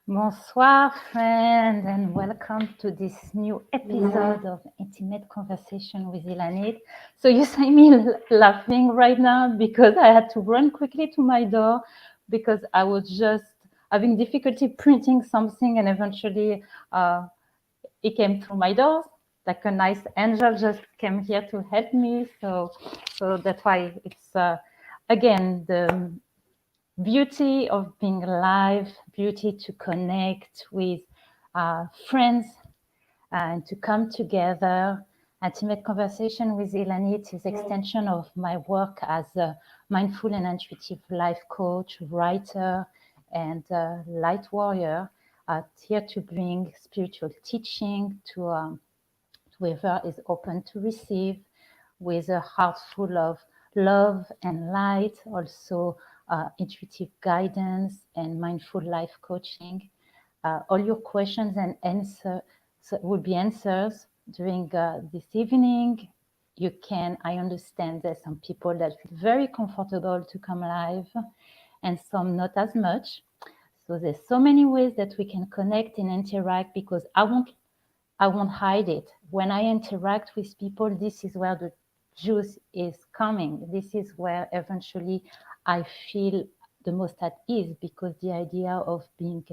Bonsoir, friends, and welcome to this new episode of Intimate Conversation with Ilanit. So you see me laughing right now because I had to run quickly to my door because I was just having difficulty printing something, and eventually it came through my door. Like a nice angel just came here to help me. So that's why it's again the beauty of being live, beauty to connect with friends and to come together. Intimate Conversation with Ilanit is extension of my work as a mindful and intuitive life coach, writer, and light warrior, here to bring spiritual teaching to whoever is open to receive, with a heart full of love and light, also intuitive guidance and mindful life coaching. All your questions and answers will be answers during this evening. You can, I understand there's some people that feel very comfortable to come live and some not as much. So there's so many ways that we can connect and interact, because I won't hide it. When I interact with people, this is where the juice is coming. This is where eventually I feel the most at ease, because the idea of being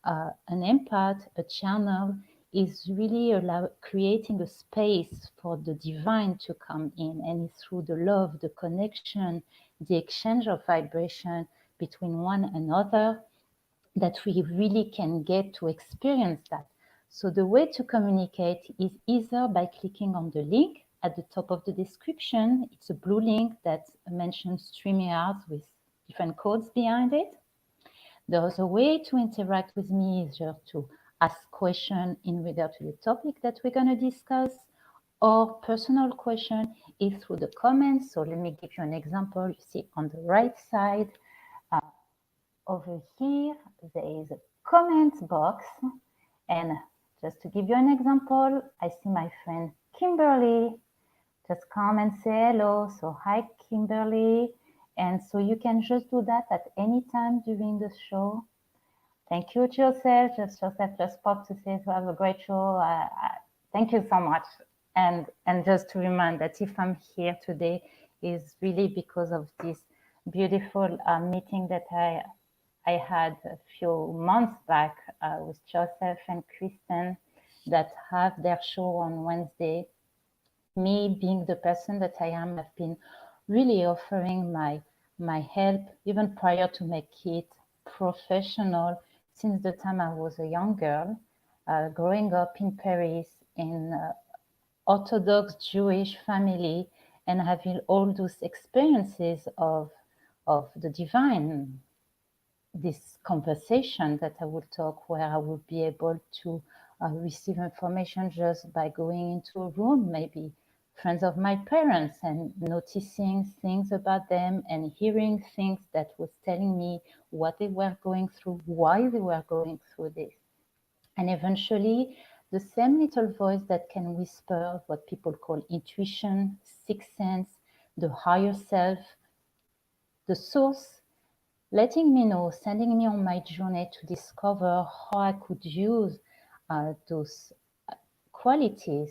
an empath, a channel, is really creating a space for the divine to come in. And it's through the love, the connection, the exchange of vibration between one another that we really can get to experience that. So the way to communicate is either by clicking on the link at the top of the description. It's a blue link that mentions StreamYard with different codes behind it. The other way to interact with me is just to ask questions in regard to the topic that we're going to discuss, or personal question is through the comments. So let me give you an example. You see on the right side, over here, there is a comment box. And just to give you an example, I see my friend Kimberly just come and say hello. So hi, Kimberly. And so you can just do that at any time during the show. Thank you, Joseph. Joseph just popped to say, have a great show. Thank you so much. And just to remind that if I'm here today is really because of this beautiful meeting that I had a few months back with Joseph and Kristen, that have their show on Wednesday. Me being the person that I am, I've been really offering my help even prior to make it professional, since the time I was a young girl, growing up in Paris in Orthodox Jewish family, and having all those experiences of the divine. This conversation that I will talk, where I will be able to receive information just by going into a room, maybe friends of my parents, and noticing things about them and hearing things that was telling me what they were going through, why they were going through this. And eventually, the same little voice that can whisper what people call intuition, sixth sense, the higher self, the source, letting me know, sending me on my journey to discover how I could use those qualities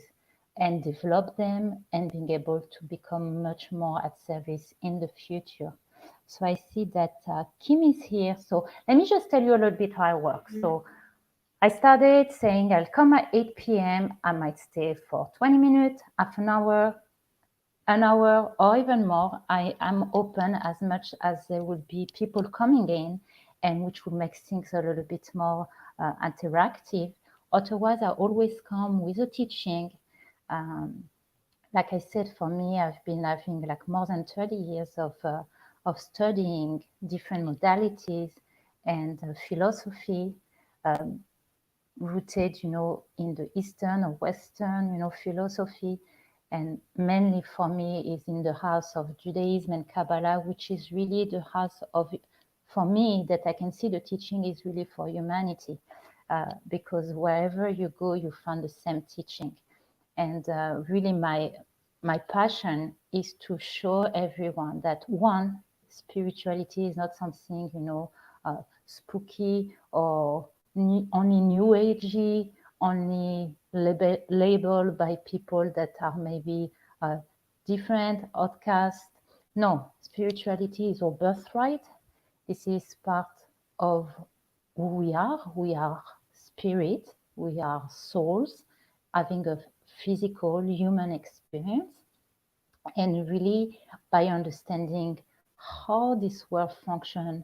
and develop them, and being able to become much more at service in the future. So I see that Kim is here. So let me just tell you a little bit how I work. So I started saying I'll come at 8 p.m. I might stay for 20 minutes, half an hour, or even more. I am open as much as there will be people coming in, and which will make things a little bit more interactive. Otherwise, I always come with a teaching. Like I said, for me, I've been having like more than 30 years of studying different modalities and philosophy, rooted, in the Eastern or Western, philosophy. And mainly for me is in the house of Judaism and Kabbalah, which is really the house of, for me, that I can see the teaching is really for humanity, because wherever you go, you find the same teaching. And really my passion is to show everyone that one, spirituality is not something, spooky or only new agey, only labeled by people that are maybe different, outcast. No, spirituality is our birthright. This is part of who we are. We are spirit, we are souls having a physical human experience, and really by understanding how this world functions,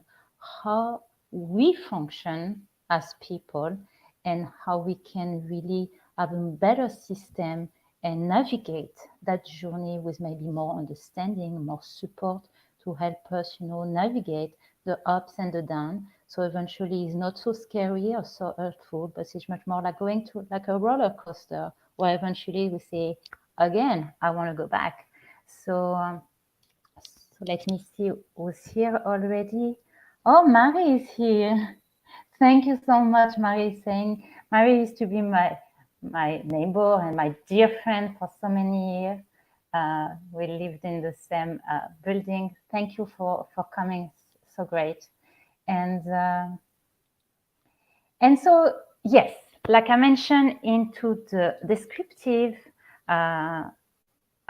how we function as people, and how we can really have a better system and navigate that journey with maybe more understanding, more support to help us, navigate the ups and the downs. So eventually it's not so scary or so hurtful, but it's much more like going to like a roller coaster where eventually we say, again, I want to go back. So let me see who's here already. Oh, Marie is here. Thank you so much, Marie. Saying Marie used to be my neighbor and my dear friend for so many years. We lived in the same building. Thank you for coming. So great. And so yes, like I mentioned into the descriptive.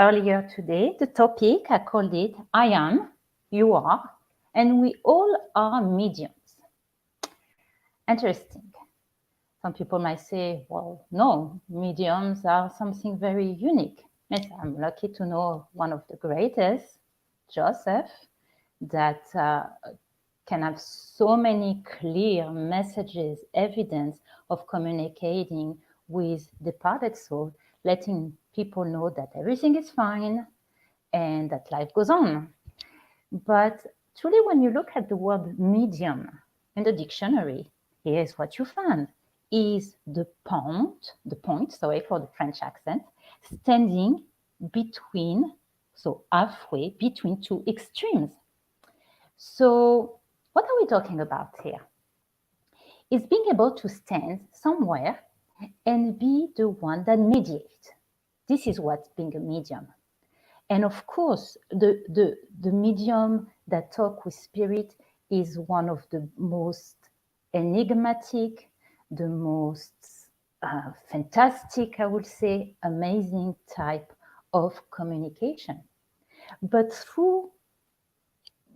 Earlier today, the topic, I called it, I am, you are, and we all are mediums. Interesting. Some people might say, well, no, mediums are something very unique. Yes, I'm lucky to know one of the greatest, Joseph, that can have so many clear messages, evidence of communicating with departed soul, letting people know that everything is fine and that life goes on. But truly, when you look at the word medium in the dictionary, here's what you find: is the point, sorry for the French accent, standing between, so halfway between two extremes. So what are we talking about here? It's being able to stand somewhere and be the one that mediates. This is what being a medium. And of course, the medium that talk with spirit is one of the most enigmatic, the most fantastic, I would say, amazing type of communication. But through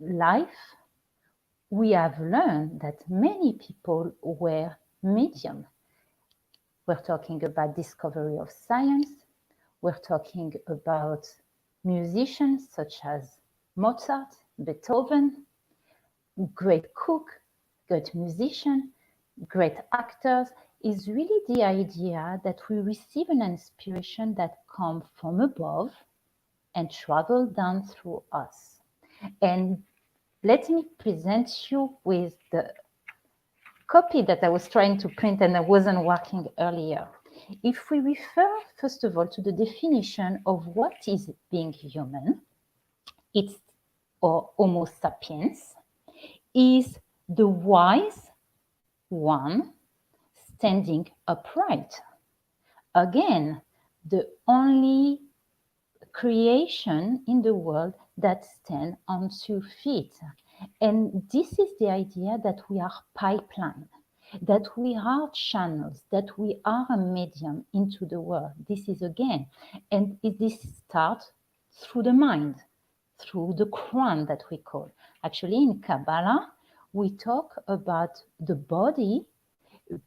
life, we have learned that many people were medium. We're talking about discovery of science. We're talking about musicians such as Mozart, Beethoven, great cook, great musician, great actors, is really the idea that we receive an inspiration that comes from above and travel down through us. And let me present you with the copy that I was trying to print and I wasn't working earlier. If we refer, first of all, to the definition of what is being human, it's, or Homo sapiens, is the wise one standing upright. Again, the only creation in the world that stands on 2 feet. And this is the idea that we are pipeline, that we are channels, that we are a medium into the world. This is again, and this starts through the mind, through the crown that we call. Actually, in Kabbalah, we talk about the body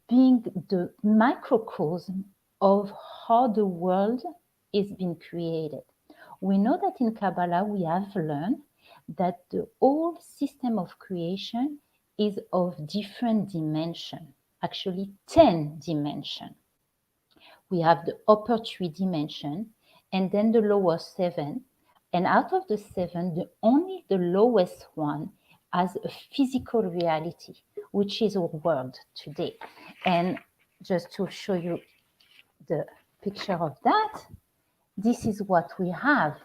being the microcosm of how the world is being created. We know that in Kabbalah, we have learned that the whole system of creation is of different dimension, actually 10 dimension. We have the upper 3 dimension and then the lower 7. And out of the 7, only the lowest one has a physical reality, which is our world today. And just to show you the picture of that, this is what we have.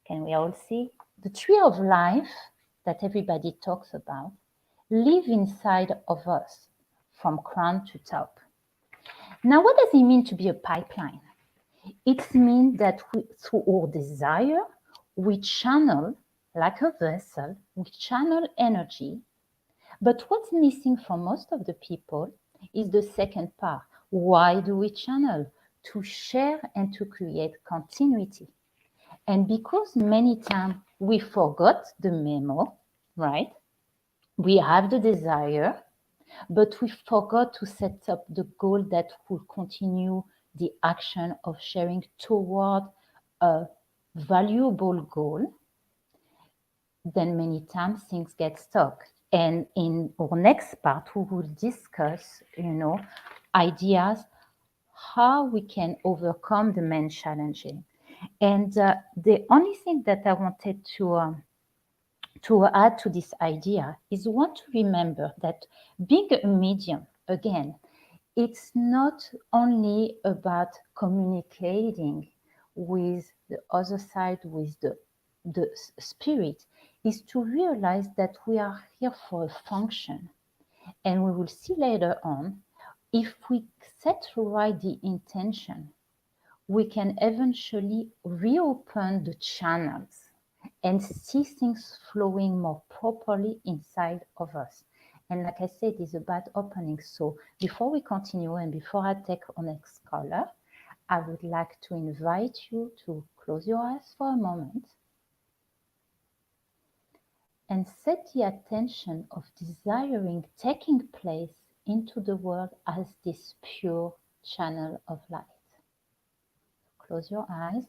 Can we all see? The tree of life that everybody talks about live inside of us from crown to top. Now, what does it mean to be a pipeline? It means that through our desire, we channel, like a vessel, we channel energy. But what's missing for most of the people is the second part. Why do we channel? To share and to create continuity. And because many times we forgot the memo, right? We have the desire, but we forgot to set up the goal that will continue the action of sharing toward a valuable goal. Then many times things get stuck. And in our next part, we will discuss, ideas how we can overcome the main challenges. And the only thing that I wanted to add to this idea is want to remember that being a medium, again, it's not only about communicating with the other side, with the spirit, is to realize that we are here for a function. And we will see later on, if we set right the intention, we can eventually reopen the channels and see things flowing more properly inside of us. And like I said, it's about opening. So before we continue and before I take our next caller, I would like to invite you to close your eyes for a moment and set the attention of desiring taking place into the world as this pure channel of light. Close your eyes.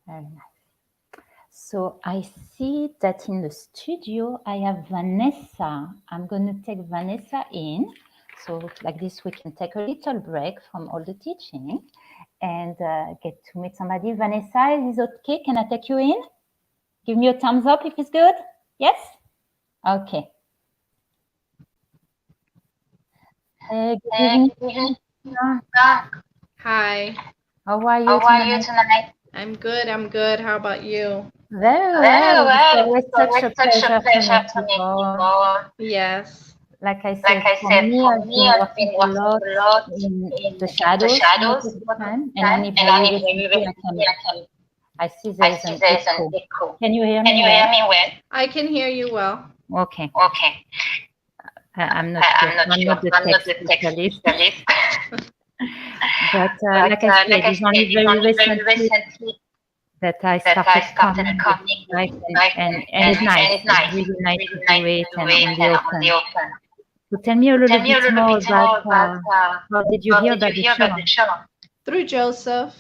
Very nice. So I see that in the studio, I have Vanessa. I'm going to take Vanessa in. So like this, we can take a little break from all the teaching and get to meet somebody. Vanessa, is it okay? Can I take you in? Give me a thumbs up if it's good. Yes? Okay. Good evening. Hi. How are you tonight? I'm good. How about you? Very well. It's always such a pleasure to meet people. Yes. Like I said, for me, I've been working a lot in the shadows most of the time, and only very recently I see there is an echo. Can you hear me well? I can hear you well. Okay. I'm not sure. I'm not the tech specialist. But like I said, it's only very recently that I started coming with life, and it's nice. It's really nice to do it and on the open. So tell me a little bit more about how did you hear about the show? Through Joseph.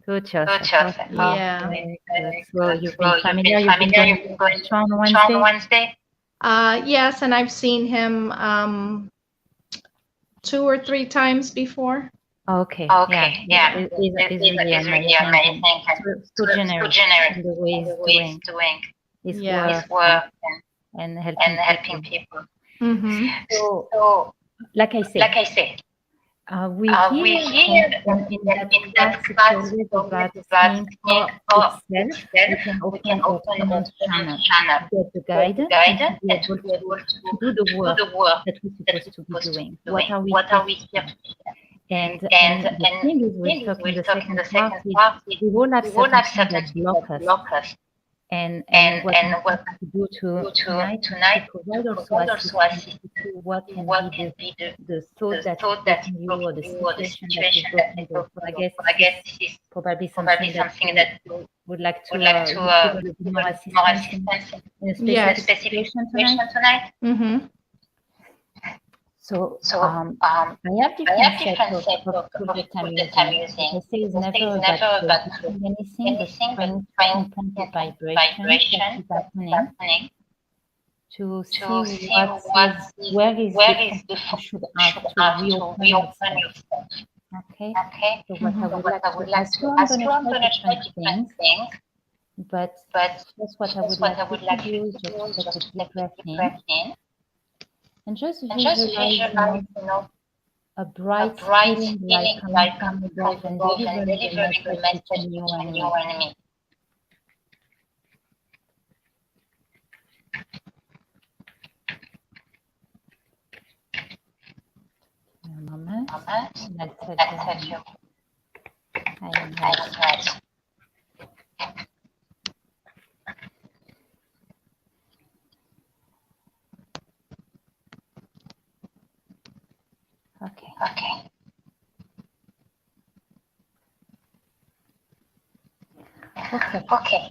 Through Joseph. Yeah. Very good. So you've been familiar. You've been going to the show on Wednesday. Yes, and I've seen him 2 or 3 times before. Okay. Yeah. It's really amazing. So generous in the way he's doing his work and helping people. Mm-hmm. So, like I said, we hear in that class it's always about seeing how itself we can open our common channel, get the guidance, and to be able to do the work that we're supposed to be doing. What are we here? And the thing is, we'll talk in the second part, is we all have certain things that block us. And what we want to do tonight is to provide also assistance to what can be the thought that is blocking you or the situation that is blocking you. So I guess this is probably something that you would like to receive a little bit more assistance in a specific situation tonight. Mm-hmm. So I have different sets of tools that I'm using. Like I say, it's never about doing anything, but trying to pinpoint the vibration that is happening to see where is the focus you should have to reopen yourself. Okay? So what I would like to ask you, I'm going to try different things, but first what I would like you to do is just take a deep breath in. And just visualize, a bright healing light coming from above and delivering the message between you and me. A moment. I'll tell you. I am ready. Okay.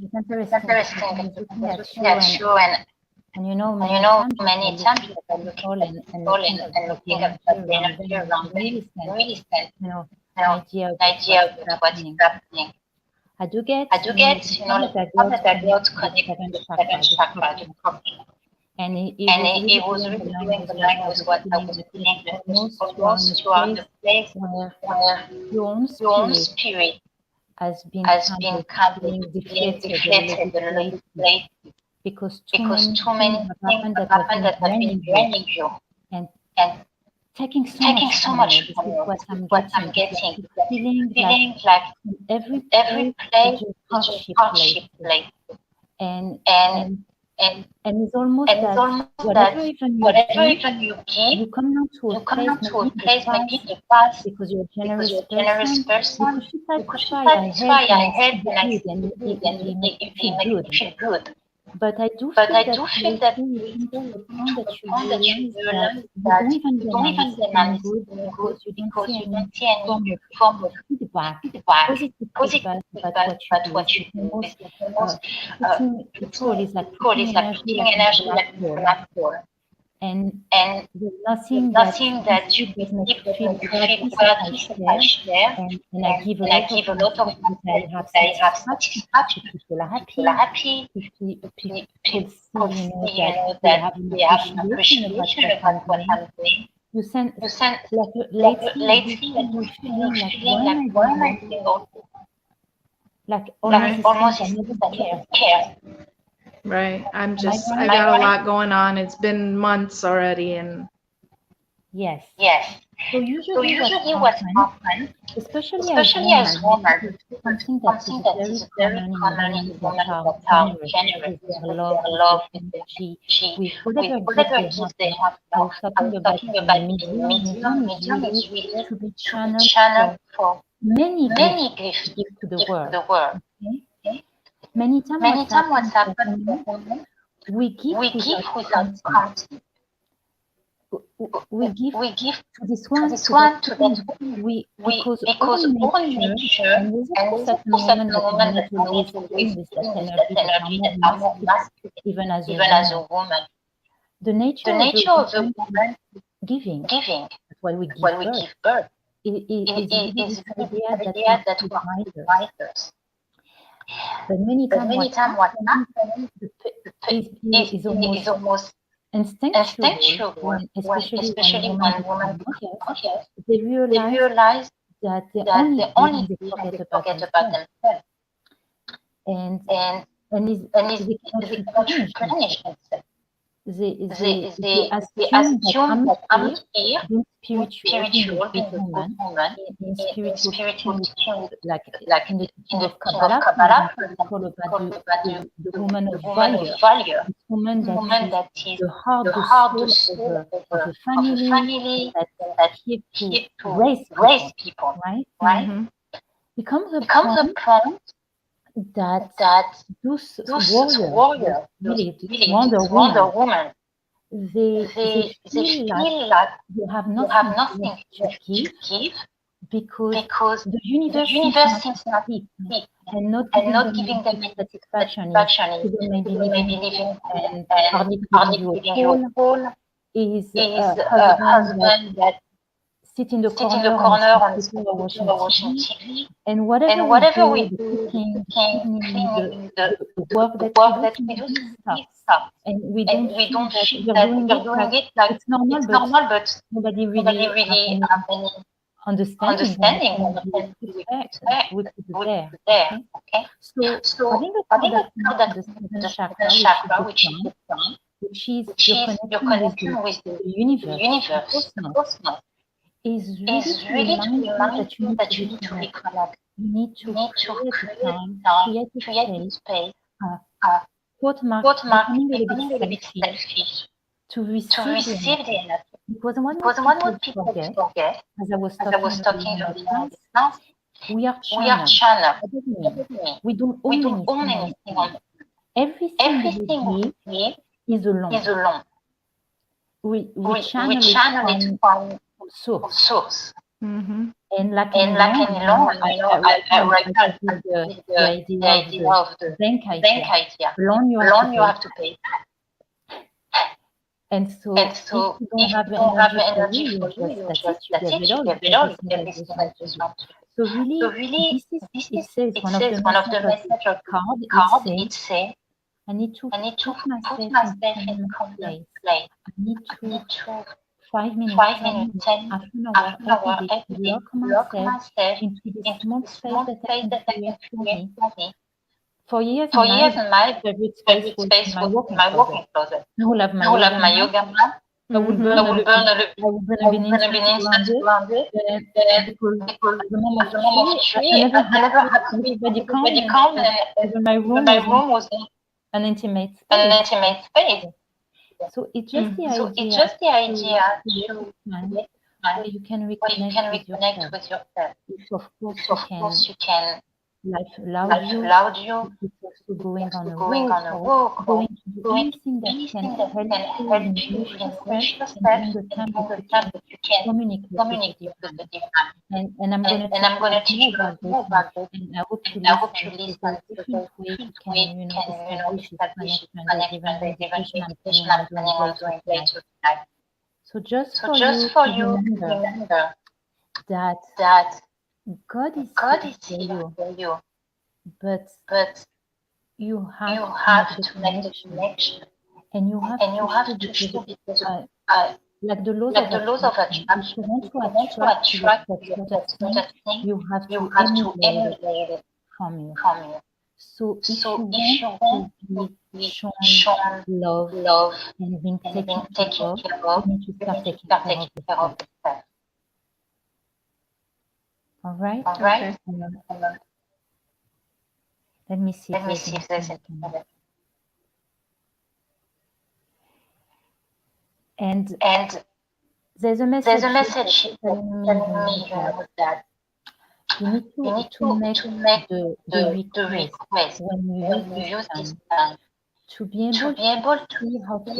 It's interesting because I'm looking at you and you know many times you look at people and looking at the energy around them, you really sense, an idea of what is happening. I do get, that girls connect with the seventh chakra, the coffee. And it was really doing the line with what I was feeling. Almost you are in the place where your own spirit has been kind of being deflated a little bit because too many things have happened that have been draining you and taking so much from you. This is what I'm getting. Feeling like every place is just hardship place. And it's almost that whatever even you give, you come now to a place maybe in the past because you're a generous person. You could satisfy ahead and I and it make you feel good. But I do feel that you realize that you don't even realize good because you don't see any form of feedback, positive feedback about what you do. It's almost it's like putting energy like a black hole. And there's nothing that you give me to feel bad if I share, and I give a lot of I have satisfaction. People are happy. People see, that they have an appreciation about what I'm doing. You send lately you feeling like why am I doing all this? Like almost I never care. Right. I got a lot going on. It's been months already and yes. So usually what happens, especially as women, something that is very common in women that are generous with their love, with their energy, with whatever gifts they have. I was talking about medium is really to be channeled for many gifts to the world. Okay? Many times what's happened we give without counting. We give to this one, to that one, because all nature, and there's a certain woman that always bring with that energy that are more masculine, even as a woman. The nature of a woman giving. That's why we give birth. It is the idea that we are providers. But many times what happens is almost instinctual, especially when women become conscious, they realize that the only thing they forget about themselves. And they cannot replenish themselves. They assume that I'm here, being spiritual, being a good woman, in spiritual teaching, like in the teaching of Kabbalah, it's called about the woman of value, this woman that is the heart, the soul of the family, that here to raise people, right? mm-hmm. Becomes a point that those warriors, really Wonder Woman, they feel like they have nothing to give because the universe seems not deep and not giving them satisfaction. People may be living and hardly giving you a call. Is a husband that sit in the corner and watching TV. And whatever we do, the cleaning, the work that we do, stops. And we don't feel that we're doing it like it's normal, but nobody really have any understanding of what we put there. Okay? So I think that the seventh chakra, which is your connection with the universe, the cosmos. is really to remind you that you need to reconnect. You need to create the time, create the space, quote mark, becoming a little bit selfish to receive the energy. Because what people forget, as I was talking earlier in the class, we are channel. What does it mean? We don't own anything on it. Everything we give is alone. We channel it from source. Mm-hmm. And like any loan, right now I give the idea of the bank idea. Loan you have to pay. And so if you don't have the energy for you that's it, you get rid of everything that goes on to you. So really, this is, it says one of the messages of this card, it says, I need to put myself in calm place. I need to 5 minutes, 10 minutes, half an hour, every day to lock myself into the small space that I can create for me. For years in my favorite space was in my walking closet. I will have my yoga mat. I would burn a bit incense around it because at the moment of tree, I never had everybody come and even my room was an intimate space. So it's just the idea to create where you can reconnect with yourself. If of course you can, life allowed you, it's also going on a walk or going to do anything that can help you nourish yourself and during the time that you can communicate with the divine. And I'm going to teach you more about this, and I hope you listen. There's different ways you can, establish this connection. There's even meditation I'm planning on doing later tonight. So just for you to remember that God is here for you, but you have to make the connection, and you have to show because like the laws of attraction. If you want to attract that sort of thing, you have to emulate it from you. So if you want to be shown love and being taken care of, you need to start taking care of yourself. All right? Okay. Let me see if there's anything. And there's a message telling me that you need to make the request when you use this time to be able to see how to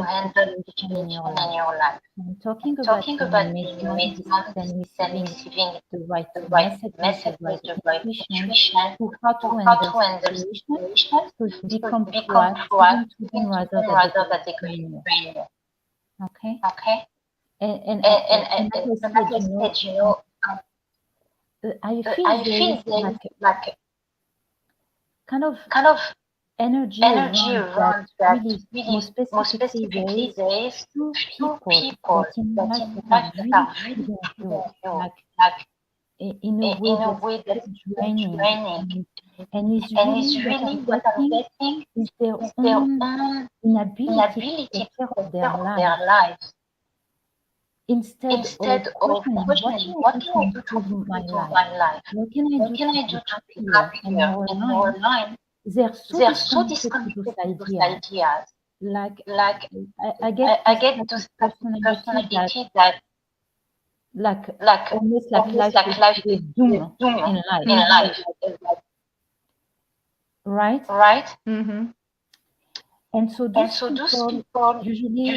handle situation in your life. I'm talking about being amazing and receiving the right messages, the right intuition to how to handle situation, so you become proactive into them rather than they drain you. Okay? And as I said, I feel there is like kind of energy around that really, more specifically, there is two people that in life that are really feeding you, like in a way that's draining. And it's really what I'm getting is their own inability to take care of their lives. Instead of questioning, what can I do to improve my life? What can I do to be happier and more aligned? They're so disconnected to those ideas. Like I get this personality that almost like life is doom in life. Right? Mm-hmm. And so those people usually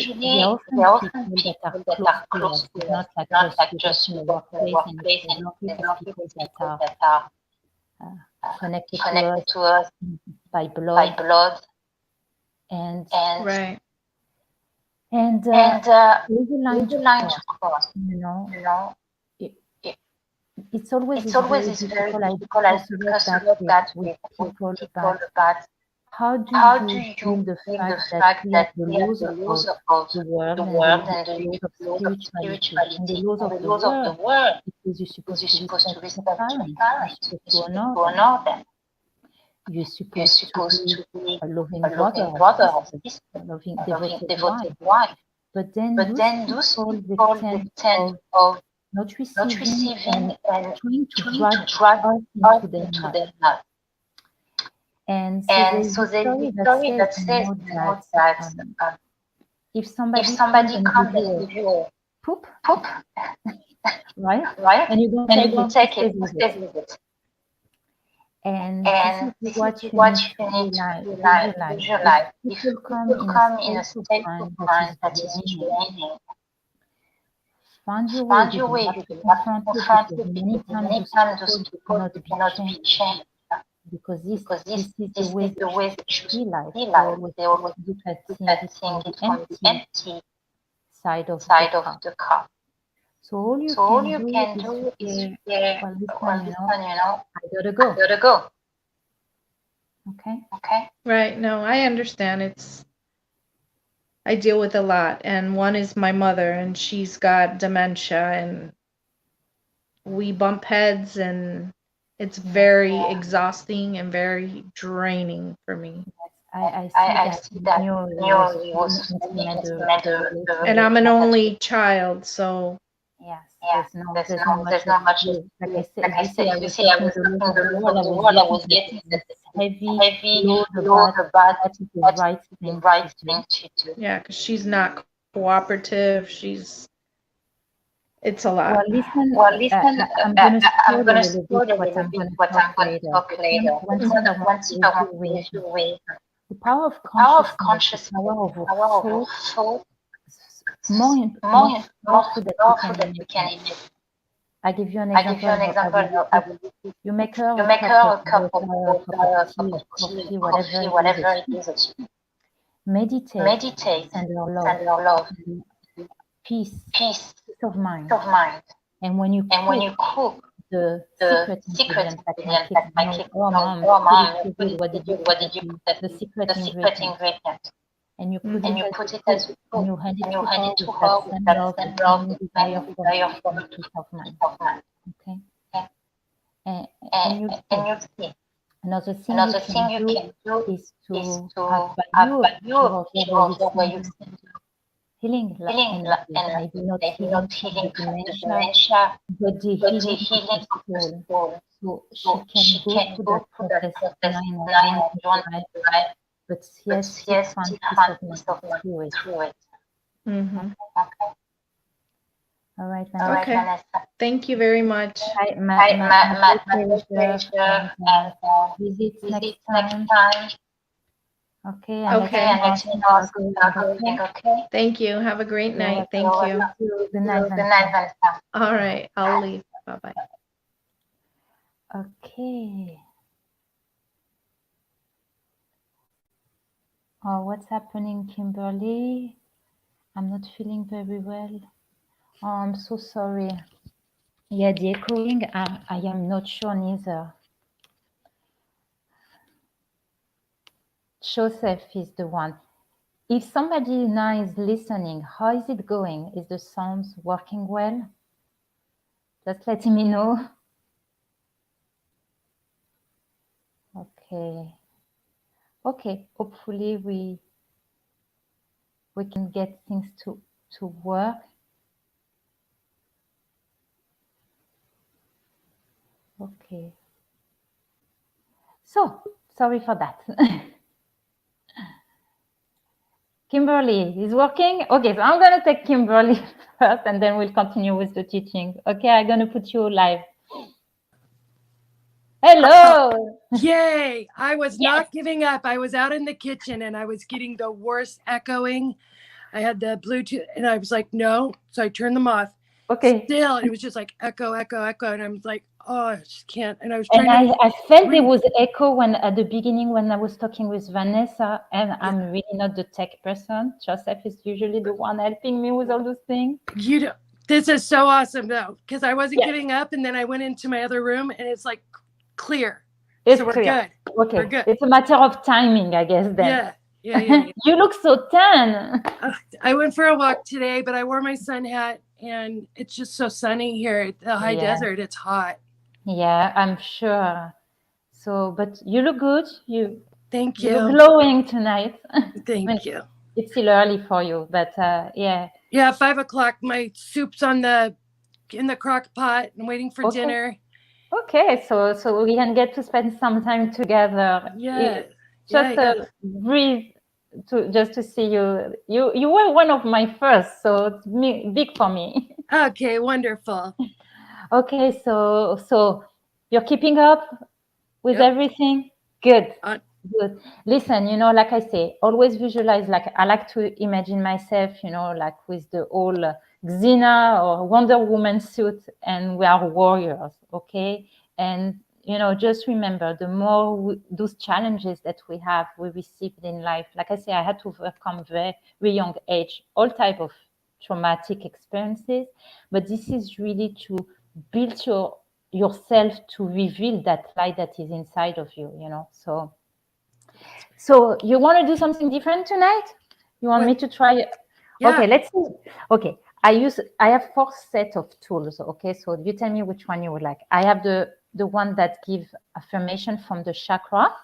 they're often people that are close to us. It's not like just in the workplace, and there's no people that are connected to us by blood. And Right. there's a line to cross, it's always this very difficult idea to cross that with people about how do you deal the fact that we have the laws of the world and the laws of spirituality. And the laws of the world, because you're supposed to respect your parents, you're supposed to honor them. You're supposed to be a loving brother or sister, a loving devoted wife. But then those people, they tend of not not receiving, receiving, and and trying to trying drag to drag us us into their into knot. their knot. And so And there's so a there's story this that story says, that says, that that if if somebody comes somebody and comes gives and you gives you a a poop, poop, right, right, and you don't and you take don't it, who take it, stays who with stays it? with it? And this And is this what is you what need to you need to visualize. If visualize. If people come people in a come in a state of state of mind that is mind that is draining, draining, find your way. find You your don't way. have You to do not confront it, confront because it, many because times many those times those people they people cannot they be cannot be changed, changed, because because this is the this way is they the way choose they to choose see to life. see They life. always They always look at look seeing at it seeing from the it from the empty empty side of the side of cup. the cup. So all you So all can you do can is to do is say, say, well, well, listen, listen, I gotta I go. gotta go. Okay. Okay. Right. No, I understand. I deal with a lot, and one is my mother, and she's got dementia, and we bump heads, and it's very exhausting and very draining for me. Yes, I see I that see in that you. It was Nearly really was really intimate, intimate the the And relation I'm that an you had. only child, so Yes, yeah, there's not much there's that not much you, like I said, like if I you see said, I if you was see I talking was the load talking of the the load world of I the was world I getting, was that getting, that this heavy heavy load load about about that is the that right is the thing to right do. thing to do. yeah, because she's not cooperative. It's a Well, lot. listen, Well, listen, I'm gonna I'm spoil a gonna little bit spoil a what little I'm bit gonna what talk I'm going to later. talk But later. But one thing I want one to thing I leave want you to with, leave you with, the power of power of consciousness, the consciousness, power of our power of thought, thought, more more powerful than we powerful can that we can imagine. imagine. I give you an I give example. you an I example. will I repeat. will You make her You a make cup her of a cup of water, a cup of water, a cup tea, of or tea, coffee, whatever coffee, it is, whatever a it sweet. is. It's Meditate, meditate, send her love, send her love, and peace, peace, peace of peace mind. of mind. And when you And when cook, you cook, the the secret secret ingredient that my ingredient kids that my know, kids oh know, mom, oh put it mom, so what good. What did you put what did at you put the secret the secret ingredient? ingredient? And you put And it you as put a it food, as a and food, you hand it and you to hand her it to with that her with same that love, the same love, same the desire same for desire for peace of peace mind. of mind. Okay, Okay? and, and And, you and see, you see, another thing you another can thing you do can do is is to have to by have you a by you picture a of her picture where of you her where send you her send healing healing energies, energy, maybe not maybe healing not from the healing from the dementia, dementia, but the but the healing of her healing of the soul. soul. So she So can she go can through that go through that process process 9 or 1 9 or in 1 life, in life, but but yes, still yes, find still peace find of mind peace of mind through it. through it. Mm-hmm. Okay. All right, All right, Vanessa. Okay. Vanessa. Thank you very much. My great My great pleasure, pleasure, and and visit visit next next time. time. Okay, and let Okay. me And know how let me things know are if going. you're Okay, going okay. Thank you. Have a great you're night. welcome. Thank you. Good night, Good night, Vanessa. Vanessa. All right. I'll leave. Bye-bye. Okay. Oh, what's happening, Kimberly? I'm not feeling very well. Oh, I'm so sorry. Yeah, the echoing, I am not sure neither. Joseph is the one. If somebody now is listening, how is it going? Is the sounds working well? Just let me know. Okay. Okay. Hopefully we can get things to work. Okay. So sorry for that. Kimberly is working. Okay, so I'm gonna take Kimberly first, and then we'll continue with the teaching. Okay, I'm gonna put you live. Hello. Yay! I was Yes. not giving up. I was out in the kitchen and I was getting the worst echoing. I had the Bluetooth and I was like, no. So I turned them off. Okay. Still, it was just like echo, echo, echo. And I was like, oh, I just can't. And I was And trying to. I felt there breathe. was echo when at the beginning when I was talking with Vanessa, and Yeah. I'm really not the tech person. Joseph is usually the one helping me with all those things. You know, this is so awesome though, because I wasn't Yeah. giving up. And then I went into my other room and it's like clear. It's So we're clear. good. Okay. We're good. It's a matter of timing, I guess, then. Yeah. You look so tan. I went for a walk today, but I wore my sun hat and it's just so sunny here at the high Yeah. desert. It's hot. Yeah, I'm sure. So, but you look good. Thank You look you. glowing tonight. Thank you. It's still early for you, but yeah. Yeah, 5 o'clock. My soup's on the in the crock pot and waiting for Okay. dinner. Okay, so we can get to spend some time together. Yeah. Just Yeah. breathe to see you. You were one of my first, so it's big for me. Okay, wonderful. Okay, so you're keeping up with Yep. everything? Good. Uh, Good. Listen, like I say, always visualize, like I like to imagine myself, like with the old Xena or Wonder Woman suit, and we are warriors, okay? And, just remember, the more those challenges that we received in life, like I say, I had to overcome very, very young age, all type of traumatic experiences, but this is really to build yourself to reveal that light that is inside of you, so you want to do something different tonight? You want me to try? Yeah. Okay, let's see. Okay, I have 4 sets of tools. Okay, so you tell me which one you would like. I have the one that give affirmation from the chakra.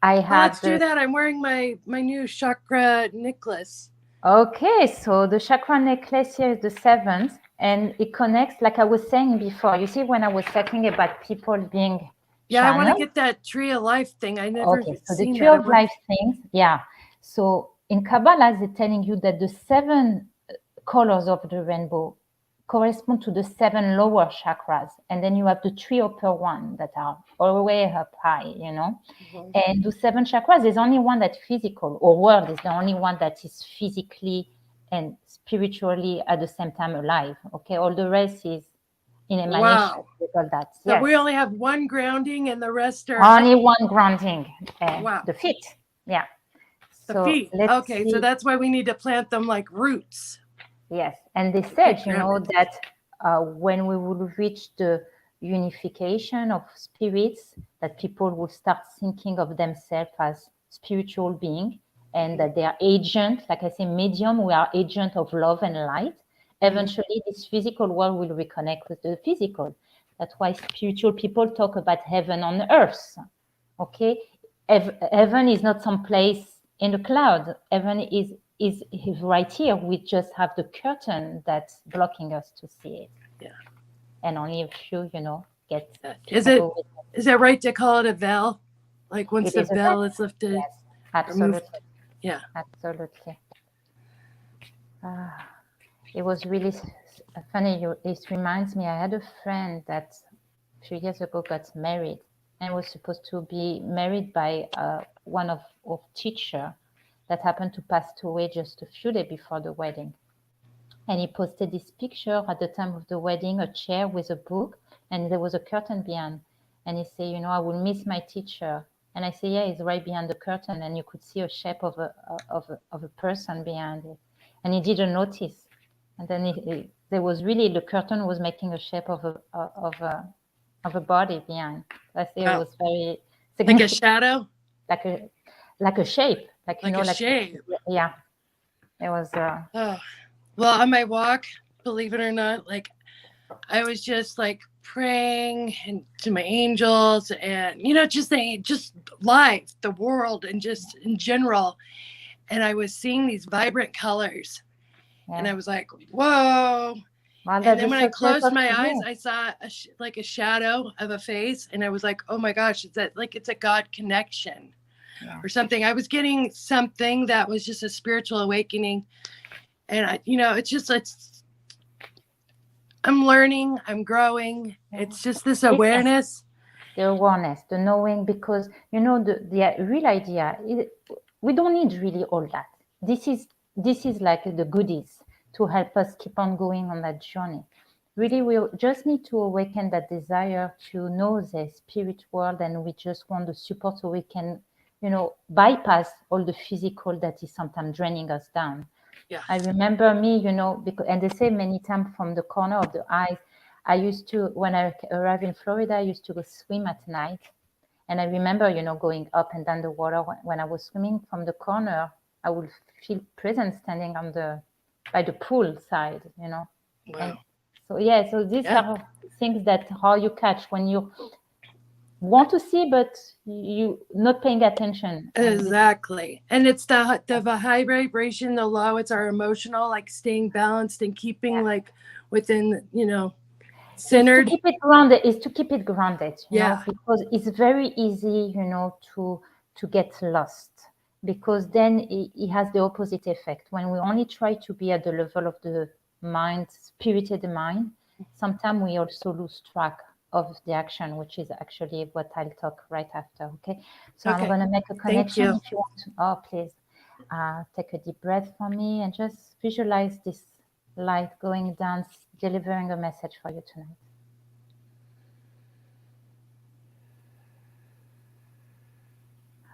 I have Let's do that. I'm wearing my new chakra necklace. Okay, so the chakra necklace here is the 7th, and it connects, like I was saying before. You see, when I was talking about people being Yeah, I want to channeled. get that tree of life thing. I never Okay, so the seen tree that. of life things, yeah. So in Kabbalah, they're telling you that the 7 colors of the rainbow correspond to the 7 lower chakras, and then you have the 3 upper one that are all the way up high, And the 7 chakras, there's only one that's physical, or world is the only one that is physically and spiritually at the same time alive. Okay, all the rest is in emanation. Wow. All that. So Yes. we only have one grounding and the rest are Only one grounding. Wow. The feet. Yeah. The So feet. let's Okay, see. so that's why we need to plant them like roots. Yes, and they said, grounded. that when we will reach the unification of spirits, that people will start thinking of themselves as spiritual being, and that they are agent, like I say, medium. We are agent of love and light. Eventually, this physical world will reconnect with the physical. That's why spiritual people talk about heaven on earth. Okay, heaven is not some place in the cloud. Heaven is right here. We just have the curtain that's blocking us to see it. Yeah. And only a few, get. Is it right to call it a veil? Like once the veil is lifted? Yes, absolutely. Yeah. Absolutely. It was really funny. It reminds me, I had a friend that a few years ago got married and was supposed to be married by one of teacher that happened to pass away just a few days before the wedding. And he posted this picture at the time of the wedding, a chair with a book, and there was a curtain behind. And he said, I will miss my teacher. And I said, yeah, he's right behind the curtain, and you could see a shape of a person behind it. And he didn't notice. And then there was really, the curtain was making a shape of a body behind. I think it was very like a shadow, like a shape, like a shape. Yeah, it was. Well, on my walk, believe it or not, like I was just like praying and to my angels, and just saying, just life, the world, and just in general. And I was seeing these vibrant colors, and I was like, whoa. And then when I closed my eyes, I saw like a shadow of a face, and I was like, oh my gosh, it's a God connection or something. I was getting something that was just a spiritual awakening. And I'm learning, I'm growing. It's just this awareness. The awareness, the knowing, because the real idea is we don't need really all that. This is like the goodies to help us keep on going on that journey. Really, we just need to awaken that desire to know the spirit world, and we just want the support so we can, bypass all the physical that is sometimes draining us down. Yeah. I remember me, because, and they say many times from the corner of the eyes, I used to, when I arrived in Florida, I used to go swim at night. And I remember, going up and down the water when I was swimming from the corner, I would feel presence standing by the pool side, Wow. And so these are things that how you catch when you want to see, but you not paying attention. Exactly. And it's the high vibration, the low, it's our emotional, like staying balanced and keeping like within, Is to centered. keep it grounded, Yeah. because it's very easy, to get lost, because then it has the opposite effect. When we only try to be at the level of the mind, spirited mind, sometimes we also lose track of the action, which is actually what I'll talk right after. Okay. So I'm Okay. going to make a Thank connection. you. If you want to, oh, please take a deep breath for me and just visualize this light going down, delivering a message for you tonight.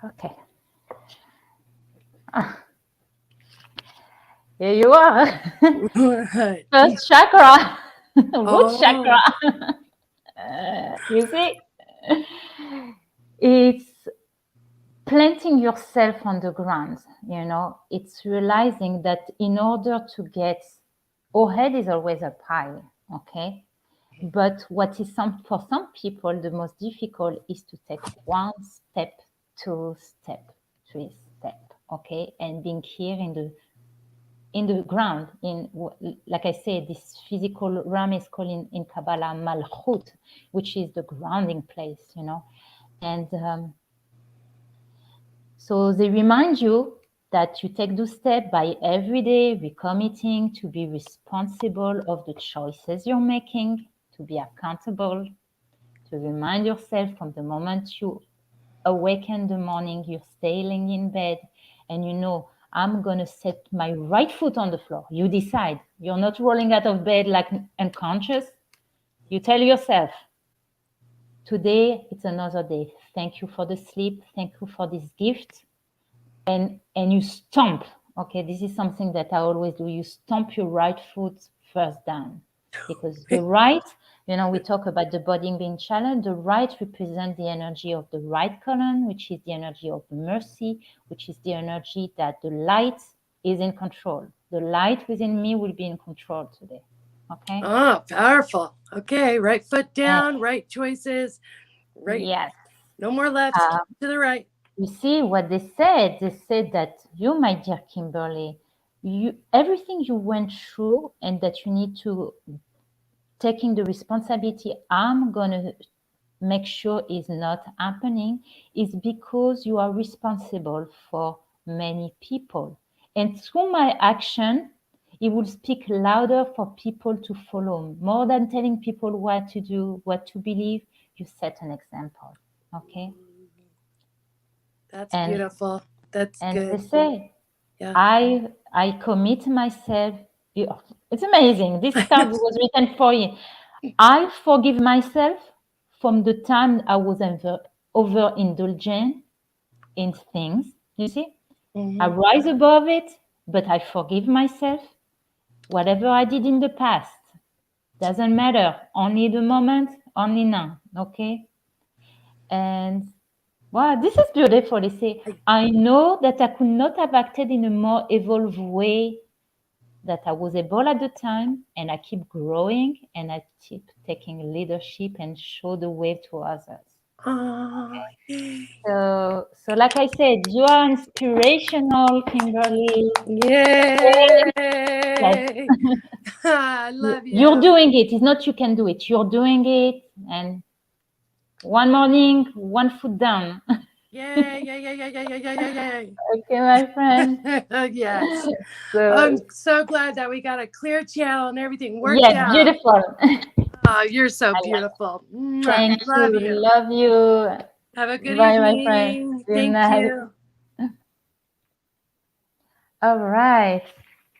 Okay. Ah, here you are. First chakra, root chakra. Oh, You see, it's planting yourself on the ground. It's realizing that in order to get, our head is always up high, okay? But what is for some people the most difficult is to take one step, two step, three step, okay? And being here in the ground, like I said, this physical realm is called in Kabbalah Malchut, which is the grounding place, And so they remind you that you take those steps by every day recommitting to be responsible of the choices you're making, to be accountable, to remind yourself from the moment you awaken in the morning, you're staying in bed, and I'm going to set my right foot on the floor. You decide. You're not rolling out of bed like unconscious. You tell yourself, today it's another day. Thank you for the sleep. Thank you for this gift. And you stomp. Okay, this is something that I always do. You stomp your right foot first down, because the right, we talk about the body being challenged. The right represents the energy of the right column, which is the energy of mercy, which is the energy that the light is in control. The light within me will be in control today. Okay. oh, powerful. Okay, right foot And down, right choices, right. yes. No more left, Uh, to the right. You see what they said? They said that you, my dear Kimberly, everything you went through and that you need to taking the responsibility, I'm gonna make sure is not happening, is because you are responsible for many people. And through my action, it will speak louder for people to follow. More than telling people what to do, what to believe, you set an example. Okay. That's And beautiful. That's and they good. say, Yeah. I commit myself. It's amazing. This card was written for you. I forgive myself from the time I was overindulgent in things. You see, I Mhm. rise above it, but I forgive myself. Whatever I did in the past doesn't matter. Only the moment, only now. Okay. And wow, this is beautiful. They say, I know that I could not have acted in a more evolved way that I was able at the time, and I keep growing and I keep taking leadership and show the way to others. Oh, yay. So like I said, you are inspirational, Kimberly. Yay. Yes. I love You're you. doing it. It's not you can do it. You're doing it. And one morning, one foot down. Yay, yay, yay, yay, yay, yay, yay, yay, yay. Okay, my friend. Yes. I'm So so glad that we got a clear channel and everything worked yes, out. beautiful. Oh, you're so I beautiful. Mwah. thank you. Love you. Love you. Have a good Bye, my friend. evening. Good Thank night. you. All right.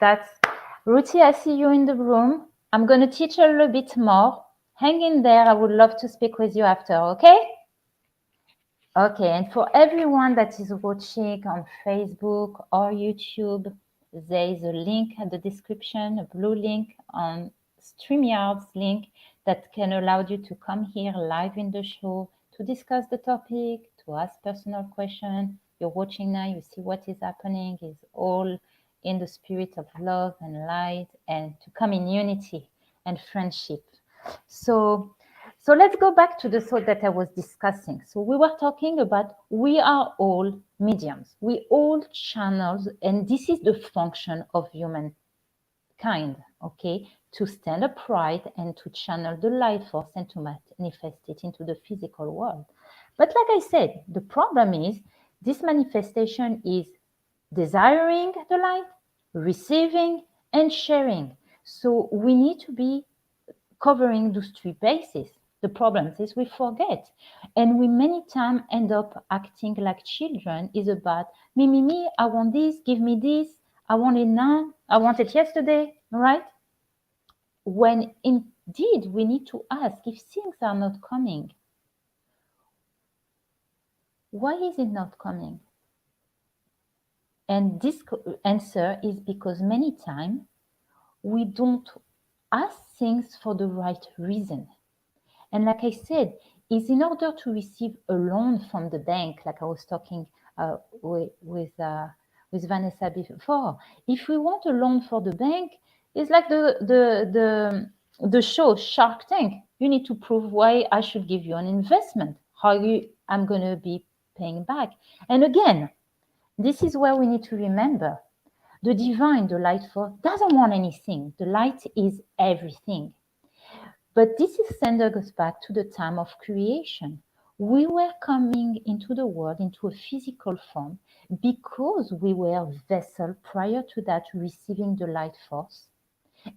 That's Ruti. I see you in the room. I'm going to teach a little bit more. Hang in there. I would love to speak with you after. Okay? Okay. And for everyone that is watching on Facebook or YouTube, there is a link at the description, a blue link on StreamYard's link that can allow you to come here live in the show to discuss the topic, to ask personal questions. You're watching now, you see what is happening is all in the spirit of love and light, and to come in unity and friendship. So let's go back to the thought that I was discussing. So we were talking about we are all mediums, we all channels, and this is the function of humankind. kind, okay, to stand upright and to channel the light force and to manifest it into the physical world. But like I said, the problem is this manifestation is desiring the light, receiving, and sharing. So we need to be covering those three bases. The problem is we forget. And we many times end up acting like children is about me, I want this, give me this, I want it now, I want it yesterday, right? When indeed we need to ask if things are not coming, why is it not coming? And this answer is because many times we don't ask things for the right reason. And like I said, is in order to receive a loan from the bank, like I was talking with Vanessa before. If we want a loan for the bank, it's like the show Shark Tank. You need to prove why I should give you an investment, how I'm going to be paying back. And again, this is where we need to remember the divine, the light force, doesn't want anything. The light is everything. But this is sending us back to the time of creation. We were coming into the world into a physical form because we were a vessel prior to that receiving the light force.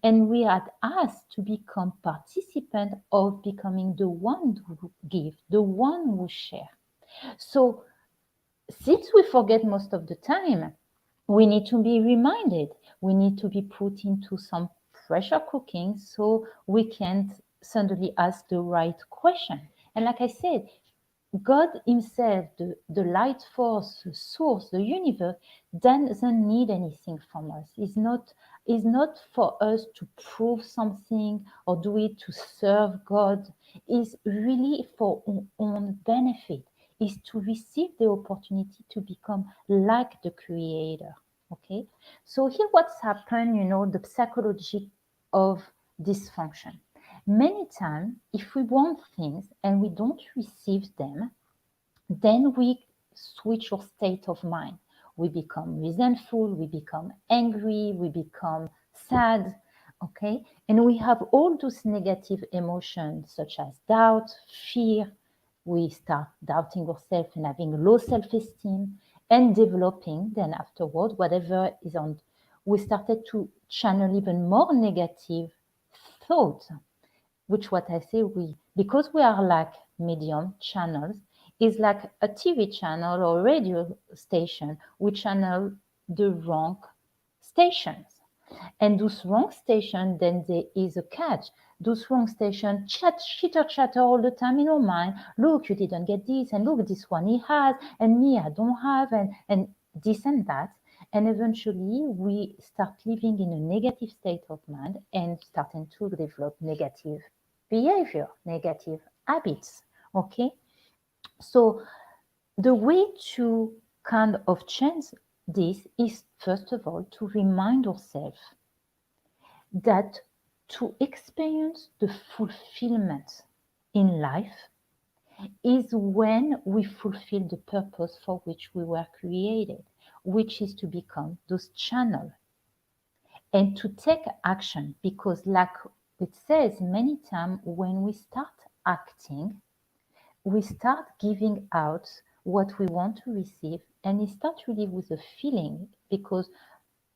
And we had asked to become participant of becoming the one who give, the one who share. So since we forget most of the time, we need to be reminded. We need to be put into some pressure cooking so we can suddenly ask the right question. And like I said, God himself, the light force, the source, the universe, doesn't need anything from us. It's not for us to prove something or do it to serve God. It's really for our own benefit. Is to receive the opportunity to become like the Creator. Okay, so here what's happened, the psychology of dysfunction. Many times, if we want things and we don't receive them, then we switch our state of mind. We become resentful, we become angry, we become sad, okay? And we have all those negative emotions such as doubt, fear. We start doubting ourselves and having low self-esteem and developing then afterward, whatever is on, we started to channel even more negative thoughts, which what I say, because we are like medium channels, is like a TV channel or radio station, we channel the wrong stations. And those wrong stations, then there is a catch. Those wrong stations chatter all the time in our mind. Look, you didn't get this, and look, this one he has, and me, I don't have, and this and that. And eventually we start living in a negative state of mind and starting to develop negative behavior, negative habits. Okay. So the way to kind of change this is, first of all, to remind ourselves that to experience the fulfillment in life is when we fulfill the purpose for which we were created, which is to become those channels and to take action. Because like it says many times, when we start acting, we start giving out what we want to receive, and it starts really with a feeling. Because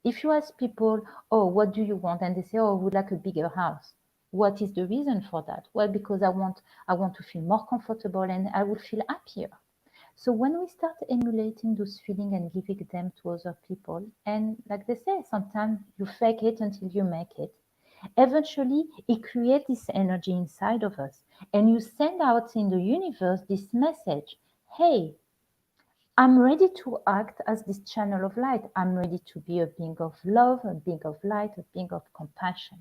if you ask people, oh, what do you want? And they say, oh, I would like a bigger house. What is the reason for that? Well, because I want to feel more comfortable and I will feel happier. So when we start emulating those feelings and giving them to other people, and like they say, sometimes you fake it until you make it, eventually it creates this energy inside of us. And you send out in the universe this message, hey, I'm ready to act as this channel of light. I'm ready to be a being of love, a being of light, a being of compassion.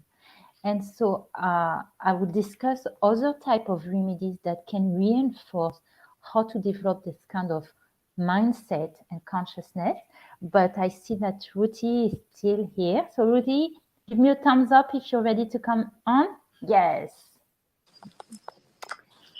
And so I will discuss other type of remedies that can reinforce how to develop this kind of mindset and consciousness. But I see that Ruthie is still here. So Ruthie, give me a thumbs up if you're ready to come on. Yes.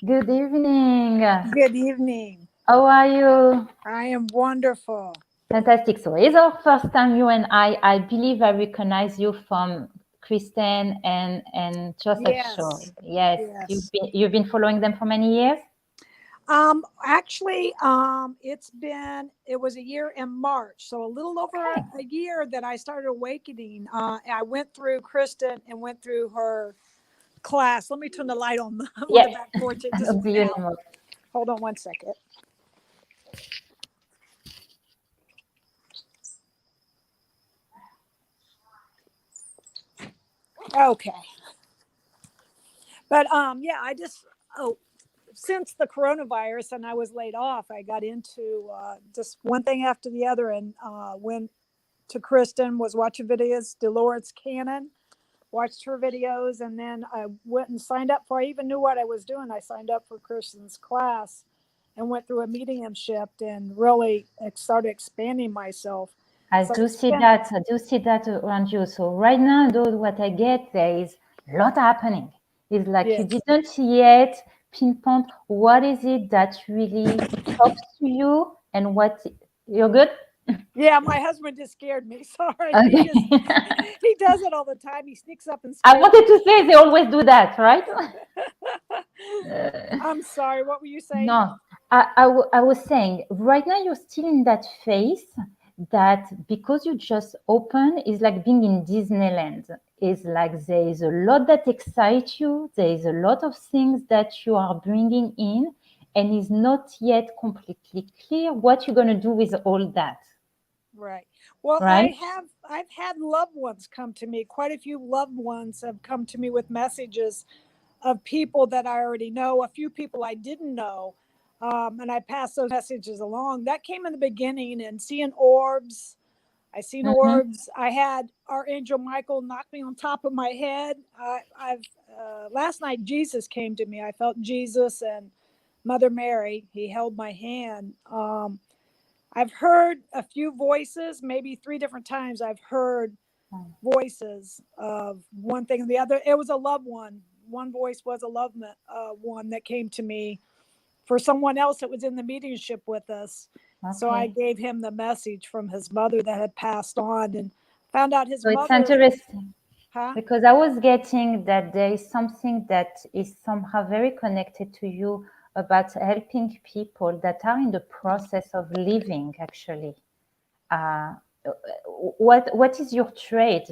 Good evening. Good evening. How are you? I am wonderful. Fantastic. So it's our first time, you and I believe I recognize you from Kristen and Joseph show. Yes. Yes, Yes. you've been following them for many years. Actually, it was a year in March, so a little over Okay. a year that I started awakening. I went through Kristen and went through her class. Let me turn the light on on the Yes, back porch. It just I'll do went you out. anymore. Hold on one second. Okay. But yeah, I just since the coronavirus and I was laid off, I got into just one thing after the other, and went to Kristen, was watching videos, Dolores Cannon, watched her videos, and then I went and signed up for. I even knew what I was doing. I signed up for Kristen's class, and went through a mediumship, and really started expanding myself. I So do it's see been that. I do see that around you. So right now, though, what I get there is a lot happening. It's like you yes, didn't yet pinpoint what is it that really talks to you and what you're good. yeah. My husband just scared me. Sorry, Okay. he does it all the time. He sneaks up and I scares wanted me. to say they always do that, right? Uh, I'm sorry. What were you saying? No, I was saying right now you're still in that phase that because you just open is like being in Disneyland. Is like there is a lot that excites you. There is a lot of things that you are bringing in, and is not yet completely clear what you're going to do with all that, Right. Well, right? I've had loved ones come to me. Quite a few loved ones have come to me with messages of people that I already know, a few people I didn't know. And I passed those messages along. That came in the beginning, and seeing orbs. I seen Mm-hmm. orbs. I had Archangel Michael knock me on top of my head. I've last night Jesus came to me. I felt Jesus and Mother Mary. He held my hand. I've heard a few voices, maybe three different times. I've heard voices of one thing and the other. It was a loved one. One voice was a loved one that came to me for someone else that was in the mediumship with us. So I Okay. gave him the message from his mother that had passed on, and found out his So it's mother, interesting. huh? Because I was getting that there is something that is somehow very connected to you about helping people that are in the process of living, actually. Uh, what is your trade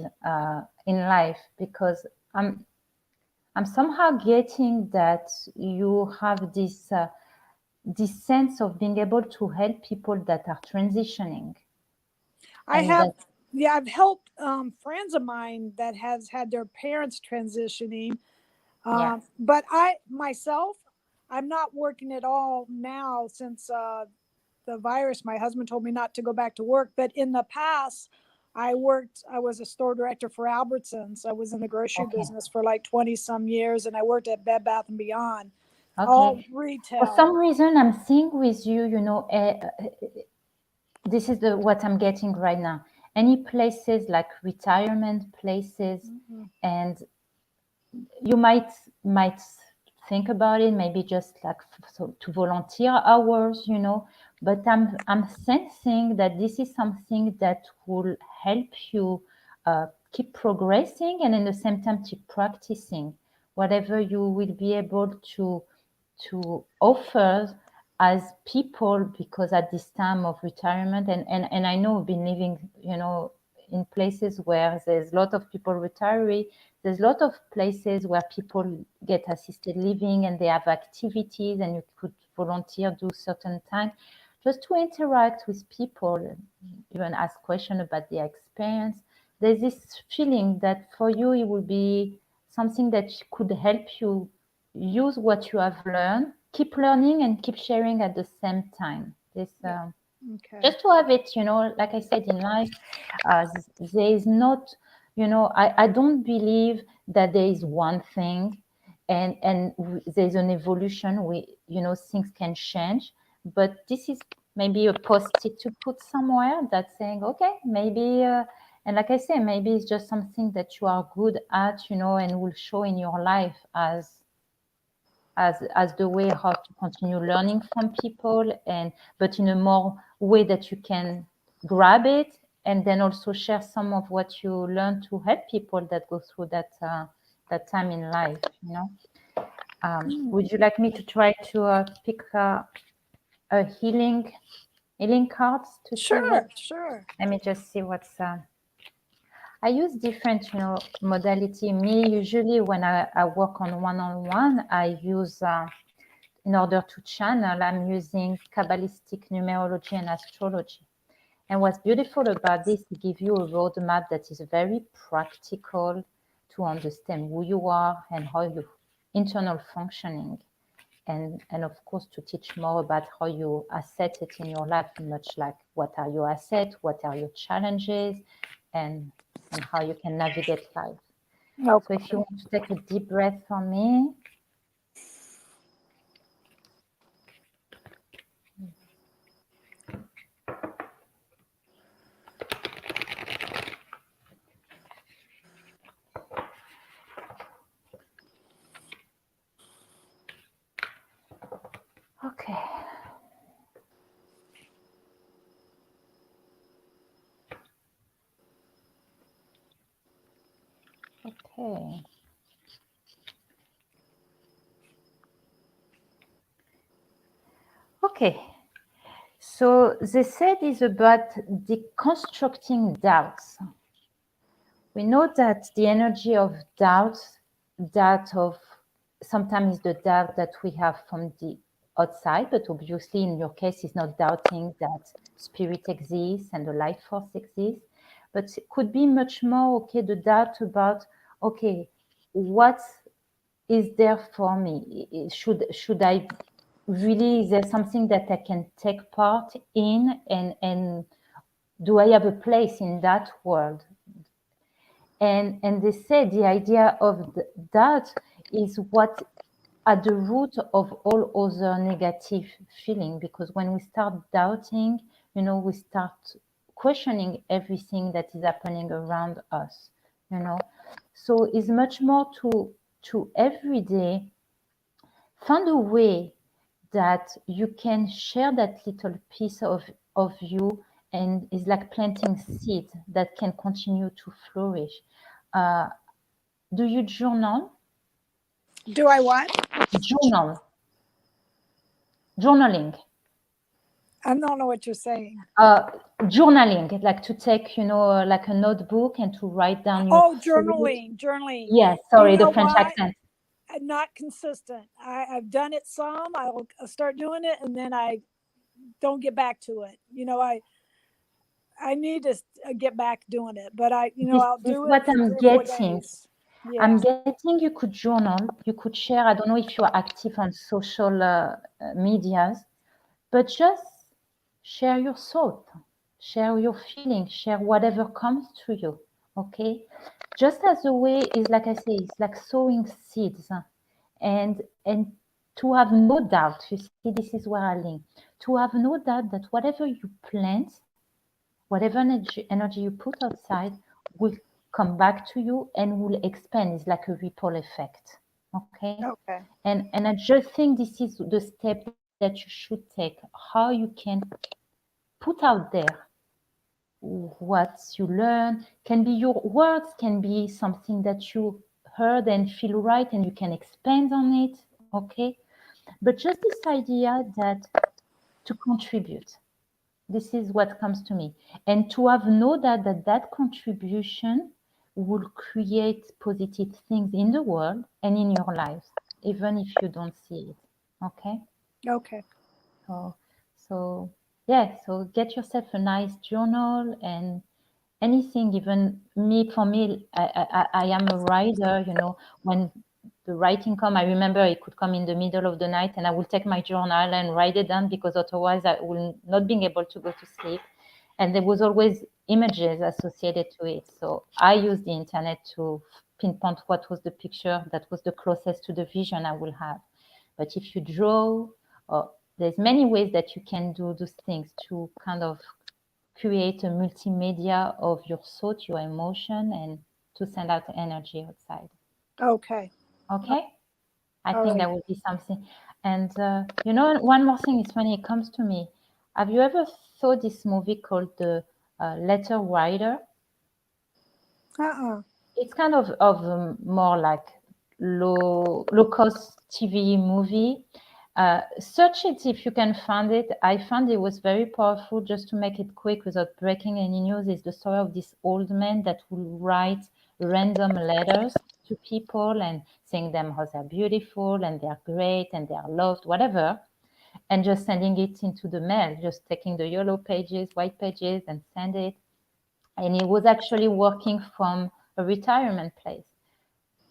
in life? Because I'm somehow getting that you have this sense of being able to help people that are transitioning, I and have, that yeah, I've helped friends of mine that has had their parents transitioning. yeah. But I myself, I'm not working at all now since the virus. My husband told me not to go back to work. But in the past, I was a store director for Albertsons. I was in the grocery Okay. business for like 20 some years, and I worked at Bed Bath and Beyond, all Okay. For retail. some reason, I'm seeing with you, this is what I'm getting right now. Any places like retirement places, Mhm. and you might think about it, maybe just like so to volunteer hours, but I'm sensing that this is something that will help you keep progressing and in the same time keep practicing whatever you will be able to offer as people, because at this time of retirement, and I know we've been living in places where there's a lot of people retiree. There's a lot of places where people get assisted living and they have activities, and you could volunteer, do certain time just to interact with people, even ask questions about their experience. There's this feeling that for you it will be something that could help you use what you have learned, keep learning and keep sharing at the same time. This Yeah. Okay. just to have it, like I said in life, there is not, I don't believe that there is one thing, and there's an evolution. Things can change, but this is maybe a post-it to put somewhere that's saying, okay, maybe. And like I say, maybe it's just something that you are good at, and will show in your life as the way how to continue learning from people, and but in a more way that you can grab it and then also share some of what you learn to help people that go through that time in life. Would you like me to try to pick a healing cards to see what? Sure. Let me just see what's. I use different, modality. Me, usually when I work on one-on-one, I use, in order to channel, I'm using Kabbalistic numerology and astrology. And what's beautiful about this, it gives you a roadmap that is very practical to understand who you are and how your internal functioning. And of course, to teach more about how you asset it in your life, much like what are your assets, what are your challenges, and how you can navigate life. Okay. So if you want to take a deep breath for me. Okay. Okay. Okay. So the set is about deconstructing doubts. We know that the energy of doubt of sometimes the doubt that we have from the outside, but obviously in your case is not doubting that spirit exists and the life force exists, but it could be much more, okay, the doubt about, okay, what is there for me? Should I really, is there something that I can take part in, and do I have a place in that world? And they say the idea of that is what at the root of all other negative feeling, because when we start doubting, we start questioning everything that is happening around us. So it's much more to every day find a way that you can share that little piece of you, and it's like planting seeds that can continue to flourish. Do you journal? Do I what? Journaling. I don't know what you're saying. Journaling, like to take, like a notebook and to write down your Oh, thoughts. journaling. Yes, sorry, You know the French what? accent. Not consistent. I've done it some. I'll start doing it, and then I don't get back to it. I need to get back doing it, but I'll This do it what for I'm 3 or 4 getting. days. Yeah. I'm getting you could journal, you could share. I don't know if you are active on social medias, but just share your thought, share your feelings, share whatever comes to you. Okay, just as a way is, like I say, it's like sowing seeds, and to have no doubt. You see, this is where I link. To have no doubt that whatever you plant, whatever energy you put outside, will come back to you and will expand. It's like a ripple effect. Okay. Okay. And I just think this is the step that you should take. How you can put out there what you learn. Can be your words, can be something that you heard and feel right, and you can expand on it. Okay. But just this idea that to contribute. This is what comes to me. And to have know that contribution will create positive things in the world and in your life, even if you don't see it. Okay? Okay. So yeah, so get yourself a nice journal and anything. Even for me, I am a writer, when the writing come, I remember it could come in the middle of the night, and I will take my journal and write it down, because otherwise I will not being able to go to sleep. And there was always images associated to it. So I used the internet to pinpoint what was the picture that was the closest to the vision I will have. But if you draw, there's many ways that you can do those things to kind of create a multimedia of your thought, your emotion, and to send out energy outside. Okay. Okay? I All think right. that would be something. And one more thing is, when it comes to me, have you ever saw this movie called letter writer. Uh-uh. It's kind of more like low cost TV movie. Search it if you can find it. I found it was very powerful. Just to make it quick without breaking any news, is the story of this old man that will write random letters to people and saying them how they're beautiful and they're great and they're loved, whatever, and just sending it into the mail, just taking the yellow pages, white pages, and send it. And he was actually working from a retirement place.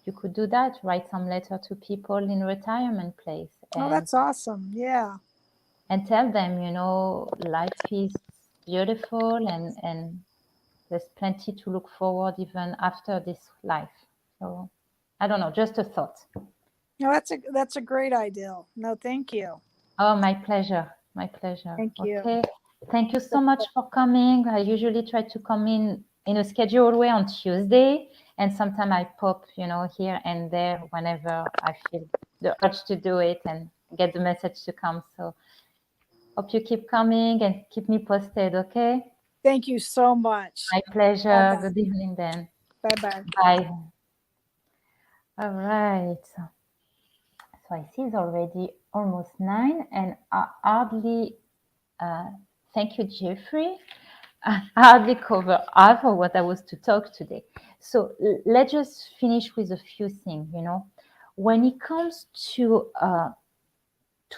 You could do that, write some letter to people in retirement place, Oh, that's awesome. Yeah. and tell them, life is beautiful, and there's plenty to look forward even after this life. So I don't know, just a thought. No, that's a great idea. No, thank you. Oh, my pleasure. My pleasure. Thank you. Okay. Thank you so much for coming. I usually try to come in a scheduled way on Tuesday, and sometimes I pop, here and there whenever I feel the urge to do it and get the message to come. So hope you keep coming and keep me posted, okay? Thank you so much. My pleasure. Bye-bye. Good evening then. Bye-bye. Bye. All right. So I see it's already almost 9, and I hardly thank you, Jeffrey. I hardly cover half of what I was to talk today. So let's just finish with a few things. When it comes to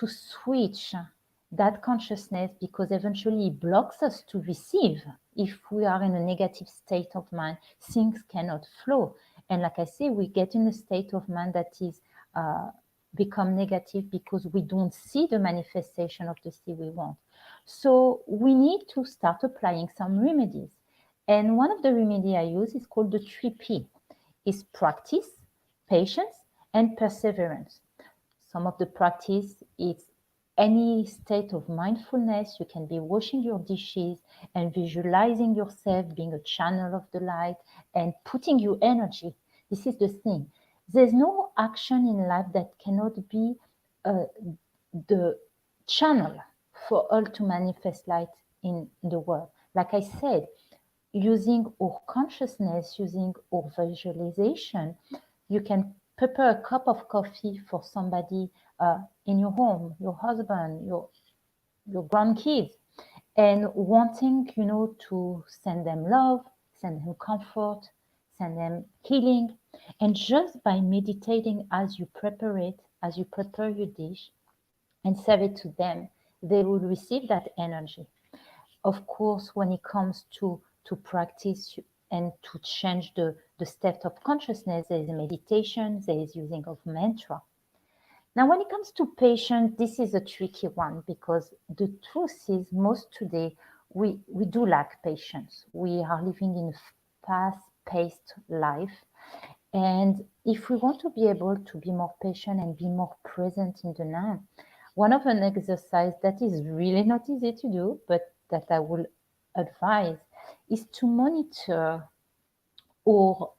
switch that consciousness, because eventually it blocks us to receive. If we are in a negative state of mind, things cannot flow. And like I say, we get in a state of mind that is become negative because we don't see the manifestation of the thing we want. So we need to start applying some remedies. And one of the remedy I use is called the 3P. Is practice, patience, and perseverance. Some of the practice is any state of mindfulness. You can be washing your dishes and visualizing yourself being a channel of the light and putting your energy. This is the thing. There's no action in life that cannot be the channel for all to manifest light in the world. Like I said, using our consciousness, using our visualization, you can prepare a cup of coffee for somebody in your home, your husband, your grandkids, and wanting, to send them love, send them comfort, send them healing. And just by meditating as you prepare it, as you prepare your dish and serve it to them, they will receive that energy. Of course, when it comes to practice and to change the state of consciousness, there is meditation, there is using of mantra. Now, when it comes to patience, this is a tricky one, because the truth is most today we do lack patience. We are living in a fast-paced life. And if we want to be able to be more patient and be more present in the now, one of an exercise that is really not easy to do, but that I will advise, is to monitor or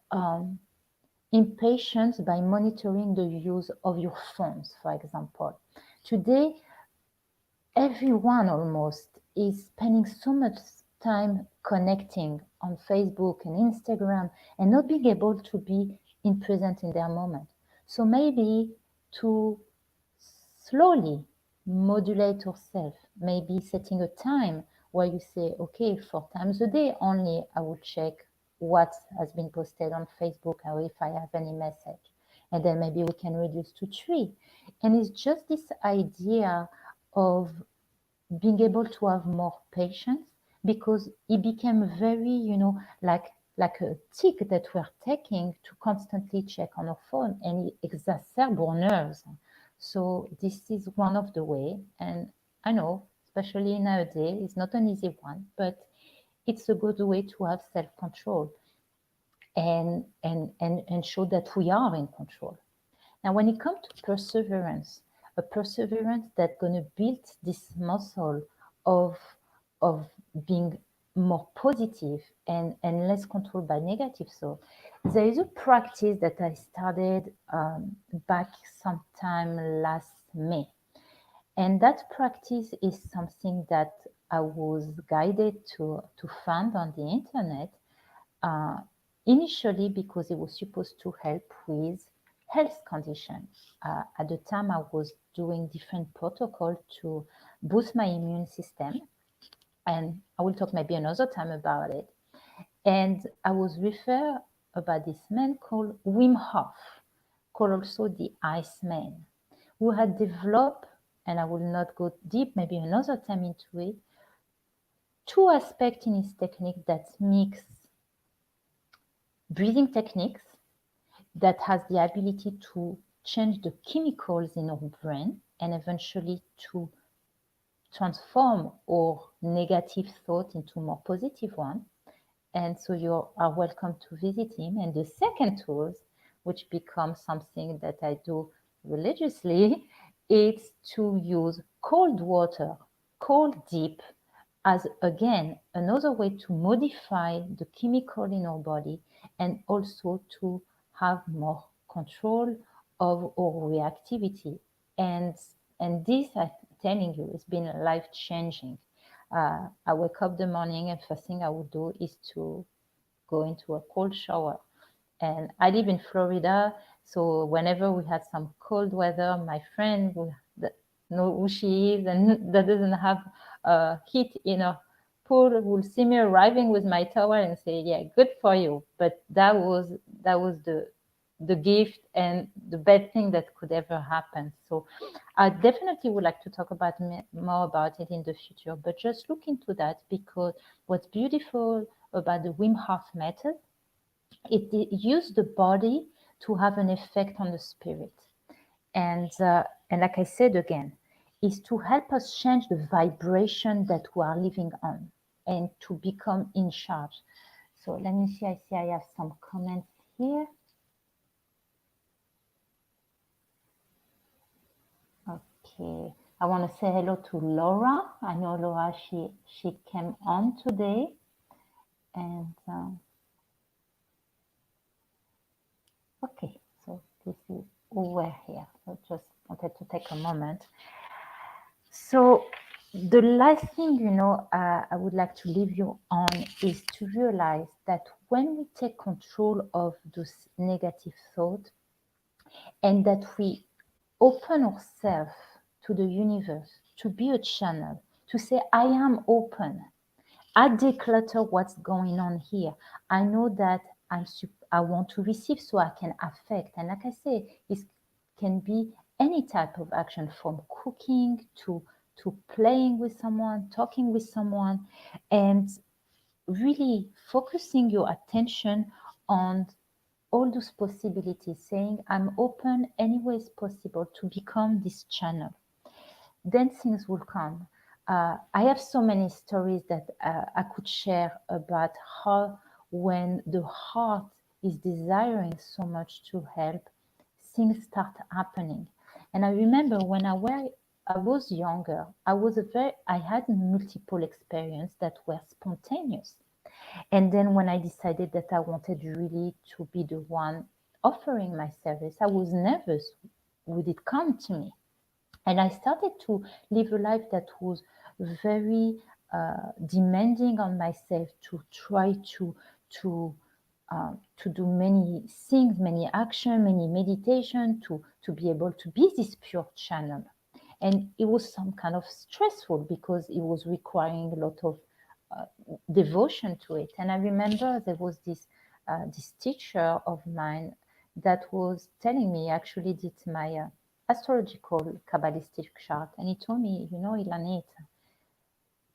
impatience by monitoring the use of your phones, for example. Today, everyone almost is spending so much time connecting on Facebook and Instagram and not being able to be in present in their moment. So maybe to slowly modulate yourself, maybe setting a time where you say, okay, 4 times a day only, I will check what has been posted on Facebook or if I have any message. And then maybe we can reduce to 3. And it's just this idea of being able to have more patience, because it became very, like a tick that we're taking to constantly check on our phone, and it exacerbates our nerves. So this is one of the way, and I know, especially nowadays, it's not an easy one, but it's a good way to have self-control and show that we are in control. Now, when it comes to perseverance, a perseverance that's going to build this muscle of being more positive and less controlled by negative. So there is a practice that I started back sometime last May. And that practice is something that I was guided to find on the internet, uh, initially because it was supposed to help with health conditions. At the time, I was doing different protocols to boost my immune system, and I will talk maybe another time about it. And I was referred about this man called Wim Hof, called also the Iceman, who had developed, and I will not go deep, maybe another time into it, two aspects in his technique that mix breathing techniques that has the ability to change the chemicals in our brain and eventually to transform our negative thought into more positive one. And so you are welcome to visit him. And the second tools, which becomes something that I do religiously, is to use cold water, cold deep, as again another way to modify the chemical in our body and also to have more control of our reactivity. And this, I'm telling you, has been life changing. I wake up the morning and first thing I would do is to go into a cold shower. And I live in Florida, so whenever we had some cold weather, my friend will know who she is and that doesn't have heat in her pool will see me arriving with my towel and say, "Yeah, good for you." But that was the gift and the bad thing that could ever happen. So I definitely would like to talk about more about it in the future. But just look into that, because what's beautiful about the Wim Hof method, it uses the body to have an effect on the spirit. And like I said again, is to help us change the vibration that we are living on and to become in charge. So let me see, I see I have some comments here. Okay, I want to say hello to Laura. I know Laura, she came on today. And okay, so this is who we're here. So just wanted to take a moment. So the last thing, I would like to leave you on is to realize that when we take control of those negative thoughts and that we open ourselves to the universe, to be a channel, to say, I am open. I declutter what's going on here. I know that I want to receive so I can affect. And like I say, it can be any type of action, from cooking to playing with someone, talking with someone, and really focusing your attention on all those possibilities, saying, I'm open any way is possible to become this channel. Then things will come. I have so many stories that I could share about how when the heart is desiring so much to help, things start happening. And I remember when I was younger, I had multiple experiences that were spontaneous. And then when I decided that I wanted really to be the one offering my service, I was nervous. Would it come to me? And I started to live a life that was very demanding on myself, to try to do many things, many action, many meditation, to be able to be this pure channel. And it was some kind of stressful because it was requiring a lot of devotion to it. And I remember there was this teacher of mine that was telling me, actually did my astrological Kabbalistic chart, and he told me, Ilanit,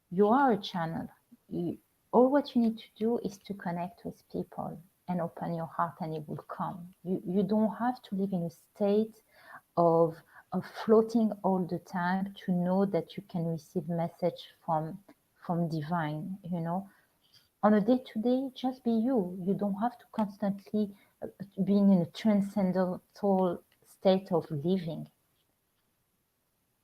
you are a channel. All what you need to do is to connect with people and open your heart, and it will come. You don't have to live in a state of floating all the time to know that you can receive message from divine. On a day-to-day, just be you. You don't have to constantly being in a transcendental state of living.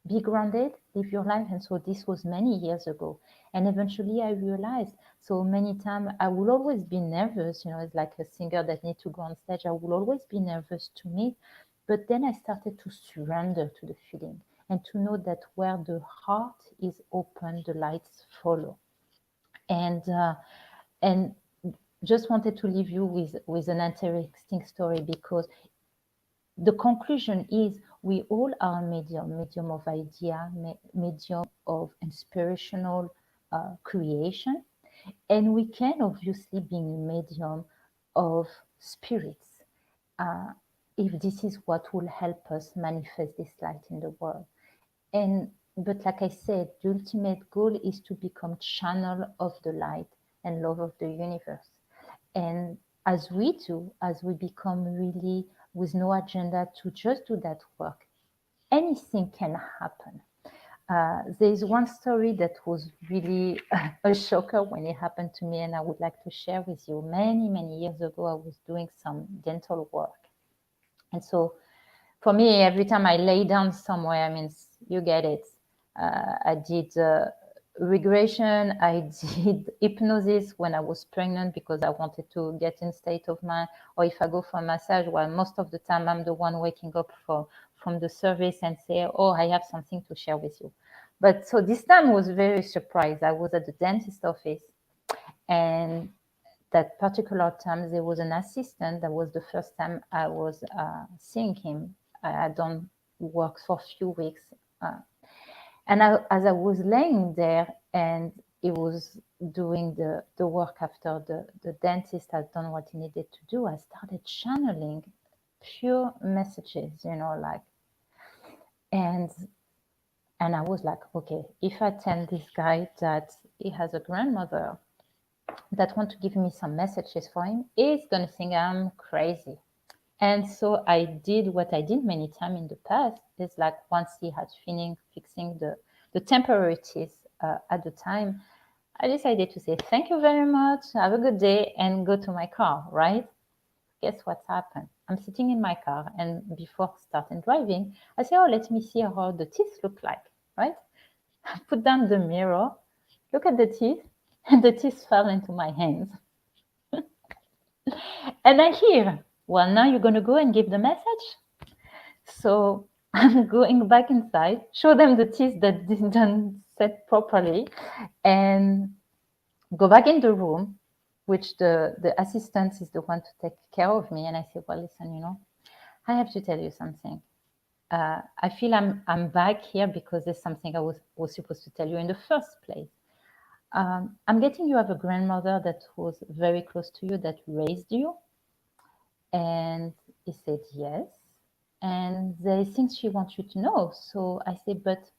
Be grounded, live your life. And so this was many years ago. And eventually I realized, so many times I will always be nervous, it's like a singer that needs to go on stage. I will always be nervous to meet. But then I started to surrender to the feeling. and to know that where the heart is open, the lights follow. And just wanted to leave you with an interesting story, because the conclusion is we all are medium of idea, medium of inspirational creation, and we can obviously be medium of spirits, uh, if this is what will help us manifest this light in the world. But like I said, the ultimate goal is to become channel of the light and love of the universe. And as we become really with no agenda to just do that work, anything can happen. There's one story that was really a shocker when it happened to me, and I would like to share with you. Many, many years ago, I was doing some dental work. And so for me, every time I lay down somewhere, I mean, you get it. I did regression, I did hypnosis when I was pregnant because I wanted to get in state of mind. Or if I go for a massage, well, most of the time I'm the one waking up from the service and say, oh, I have something to share with you. But so this time was very surprised. I was at the dentist office, and that particular time there was an assistant. That was the first time I was seeing him. I had done work for a few weeks. As I was laying there and he was doing the work after the dentist had done what he needed to do, I started channeling pure messages, like, and I was like, okay, if I tell this guy that he has a grandmother that want to give me some messages for him, he's going to think I'm crazy. And so I did what I did many times in the past. Is like once he had fixing the temporary teeth at the time, I decided to say, thank you very much, have a good day, and go to my car, right? Guess what's happened? I'm sitting in my car, and before starting driving, I say, oh, let me see how the teeth look like, right? I put down the mirror, look at the teeth, and the teeth fell into my hands. And I hear, well, now you're going to go and give the message? So I'm going back inside, show them the teeth that didn't set properly, and go back in the room, which the assistant is the one to take care of me. And I say, well, listen, I have to tell you something. I feel I'm back here because there's something I was supposed to tell you in the first place. I'm getting you have a grandmother that was very close to you, that raised you. And he said, yes. And there are things she wants you to know. So I said, but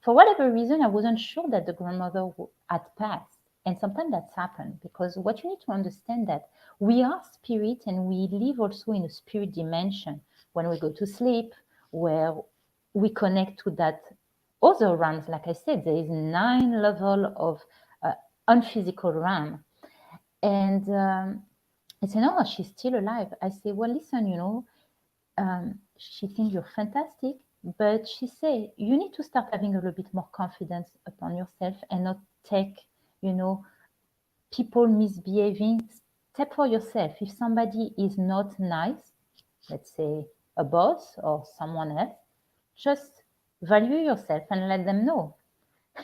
for whatever reason, I wasn't sure that the grandmother had passed. And sometimes that's happened, because what you need to understand that we are spirit, and we live also in a spirit dimension. When we go to sleep, where we connect to that other realms, like I said, there is 9 levels of unphysical realm. And I said, no, she's still alive. I say, well, listen, she thinks you're fantastic, but she said, you need to start having a little bit more confidence upon yourself and not take, people misbehaving. Step for yourself. If somebody is not nice, let's say a boss or someone else, just value yourself and let them know.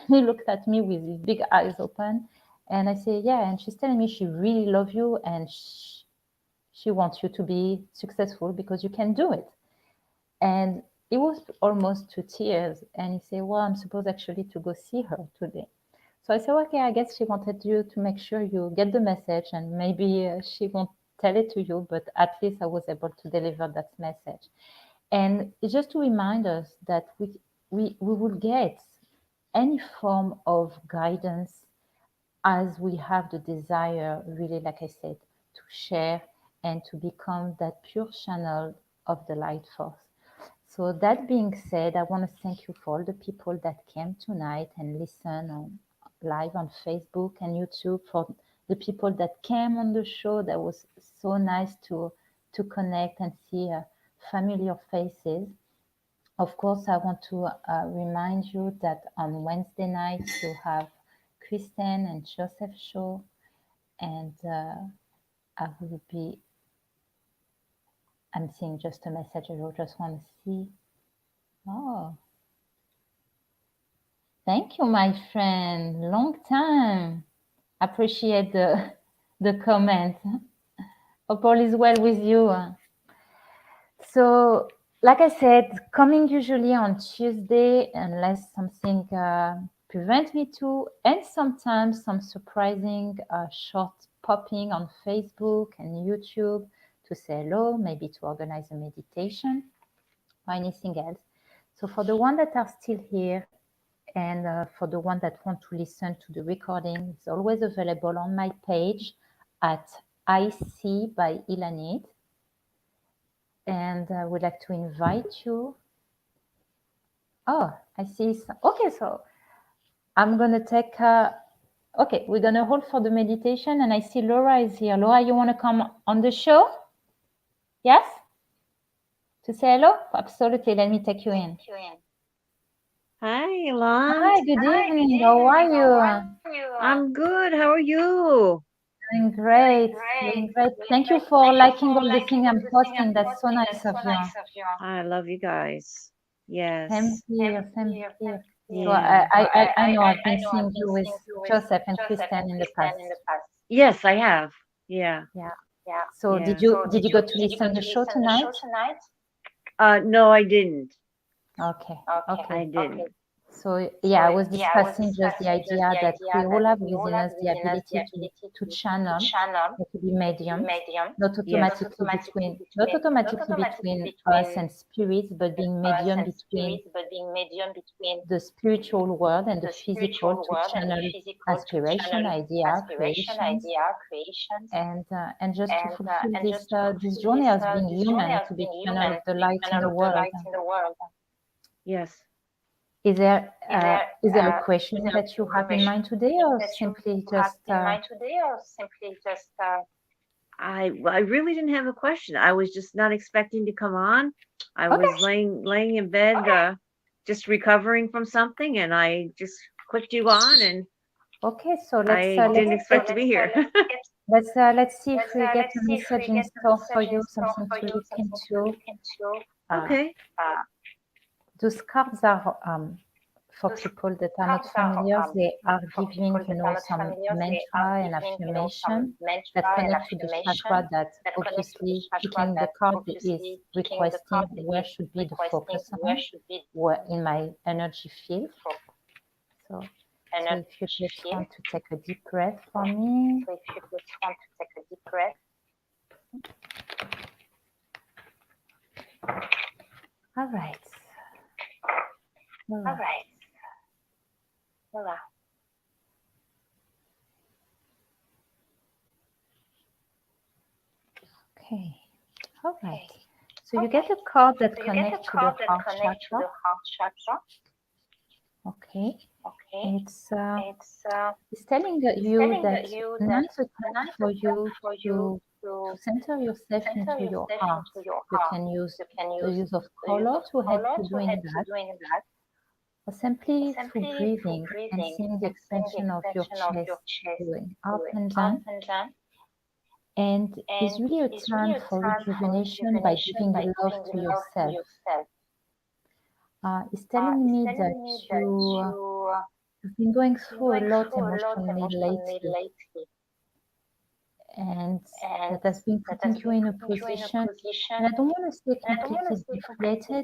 He looked at me with his big eyes open, and I say, yeah, and she's telling me she really loves you, and she wants you to be successful because you can do it. And it was almost to tears. And he said, well, I'm supposed actually to go see her today. So I said, okay, I guess she wanted you to make sure you get the message, and maybe she won't tell it to you, but at least I was able to deliver that message. And it's just to remind us that we will get any form of guidance as we have the desire, really, like I said, to share and to become that pure channel of the light force. So that being said, I want to thank you for all the people that came tonight and listen on live on Facebook and YouTube, for the people that came on the show. That was so nice to connect and see familiar faces. Of course, I want to remind you that on Wednesday nights you have Kristen and Joseph show, and I will be. I'm seeing just a message. I just want to see. Oh, Thank you, my friend. Long time. Appreciate the comment. Hope all is well with you. So, like I said, coming usually on Tuesday, unless something prevents me to, and sometimes some surprising short popping on Facebook and YouTube to say hello, maybe to organize a meditation or anything else. So, for the ones that are still here, and for the one that want to listen to the recording, it's always available on my page at IC by Ilanit. And I would like to invite you. Oh, I see. Okay, so I'm going to take, okay, we're going to hold for the meditation. And I see Laura is here. Laura, you want to come on the show? Yes? To say hello? Absolutely. Let me take you in. Hi, Ilan. Hi, good evening. How are you? I'm good. How are you? Doing great. Doing great. Thank you for liking all the things I'm posting. That's so nice of you. I love you guys. Yes. Same here. Same here. So Yeah. I know I've been seeing you with Joseph and Kristen in the past. Yes, I have. Yeah. Yeah. So Yeah. did you go to listen to the show tonight? No, I didn't. Okay. I didn't. So yeah, I was discussing just the idea that we all have within us the ability to channel, or to be mediums, not automatically between us and spirits, but being medium between the spiritual world and the physical to channel aspiration, idea, creations, and just to fulfill this journey as being human, to be channel of the light in the world. Yes. Is there a question that you have in mind today, or simply just? I really didn't have a question. I was just not expecting to come on. I was laying in bed, just recovering from something, and I just clicked you on, and Okay, so I didn't expect to be here. Let's see if we get a message in store for you, something to look into. Okay. Those cards are for people that are not familiar. They are giving, some mantra and affirmation that connect to the chakra. That obviously picking the card is requesting where should be the focus on, where in my energy field. So if you just want to take a deep breath for me. All right. Okay. All right. So you get a card that connects to the heart chakra. Okay. It's telling you that now is the time for you to center yourself into your heart. You can use the use of color to help you doing that, or simply through breathing and seeing the expansion of your chest going up and down. And it's really a time for rejuvenation by giving love to yourself. It's telling me that you've been going through a lot emotionally lately, and that has been putting you in a position, and I don't want to say completely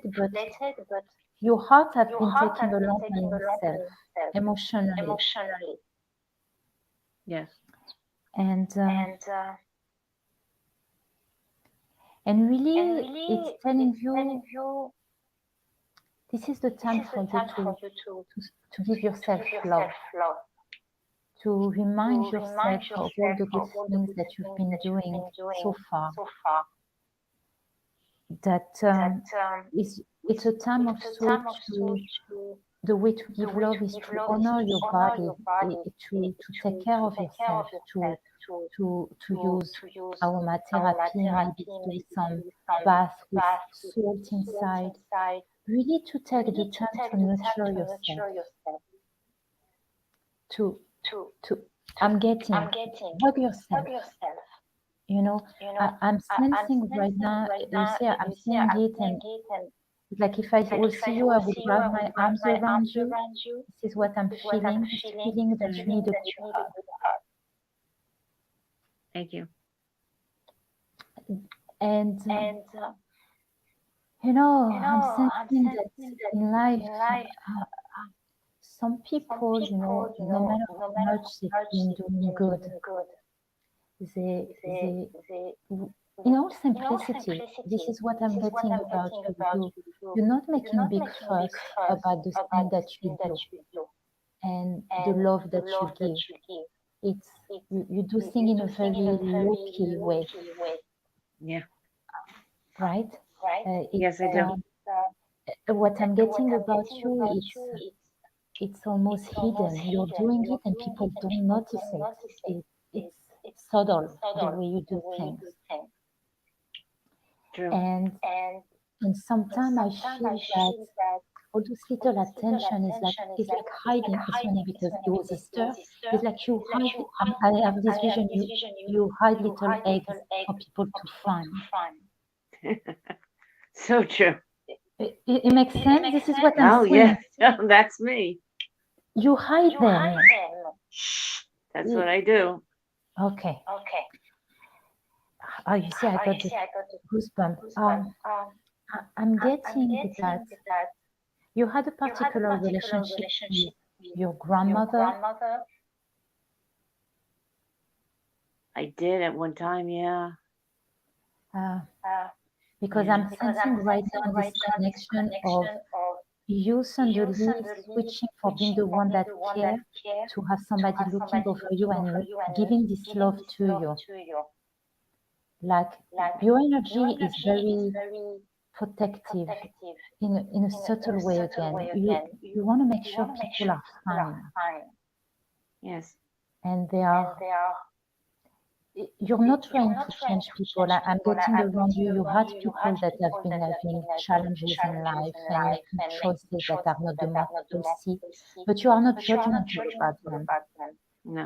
deflated, but your heart has been taking a lot on yourself emotionally. Yes. And really, it's telling you this is the time for you to give yourself love, to remind yourself of all the good things that you've been doing so far. That it's a time also to, the way to give love is to honor your body, to take care of yourself, to use aromatherapy, maybe to do some bath with salt inside. Really to take the time to nurture yourself. To hug yourself. I'm sensing right now, Lucia, I'm seeing it, and It's like if I will see you, I would wrap my arms around you. This is what I'm feeling. This feeling that you need a good hug. Thank you. And I'm sensing that in life, some people, no matter how much they've been doing good, they, in all simplicity, this is what I'm getting about you. You're not making big fuss about the thing that you do and the love that you give. It's you do things in a very low-key way, Yeah. right? Yes, I do. What I'm getting about you, it's almost hidden. You're doing it and people don't notice it. It's subtle the way you do things. True. And sometimes I feel that all this little attention is like hiding. It's funny because it was a stir. It's like you hide. I have this vision. You hide little eggs for people to find. So true. It makes sense. This is what I'm Oh, saying. yes. That's me. You hide them. That's what I do. Okay. Oh, you see, I got the goosebumps. I'm getting that you had a particular relationship with your grandmother. I did at one time, yeah. Because I'm sensing right now this connection of you suddenly switching from being the one that cares to have somebody looking over you and giving this love to you. Like your energy is very protective in a subtle way again. You want to make sure people are fine. Yes. And you're not trying to change people. I'm getting around you. You had people that have been having challenges in life and making choices that are not the most healthy, but you are not judgmental about them. No.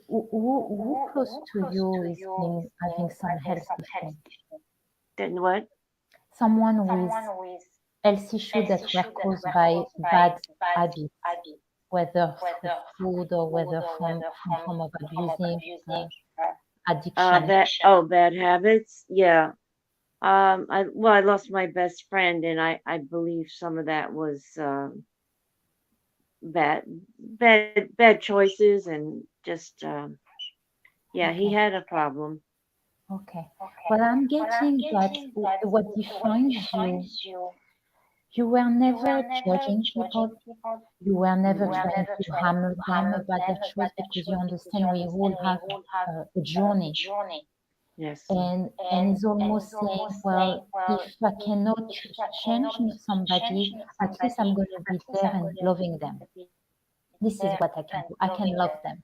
Who close to you is having some health issues? Then what? Someone with health issues that were caused by bad habits, whether through food or whether from form of abusing, addiction. Bad habits. Yeah. I lost my best friend, and I believe some of that was bad choices, and just he had a problem. Okay. Well, I'm getting that what defines you. You were never judging people. You were never trying to hammer them about their choice because you understand we all have a journey. Yes. And it's almost saying, well, if I cannot change somebody, at least I'm going to be there and loving them. This is what I can do. I can love them.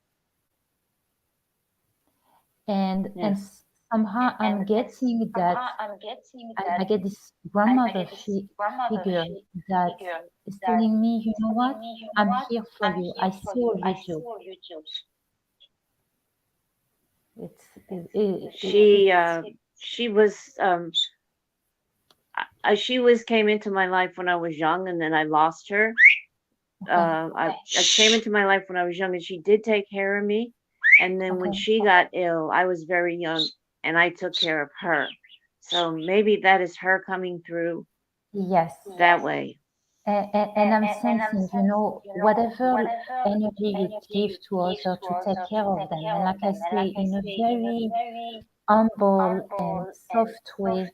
And somehow I'm getting that I get this grandmother figure that is telling me, you know what? I'm here for you. I see all you do. She came into my life when I was young, and then I lost her. I came into my life when I was young, and she did take care of me. And then when she got ill, I was very young, and I took care of her. So maybe that is her coming through. Yes. That way. And I'm sensing, whatever energy you give to others to take care of them, and like I say, in a very humble and soft way,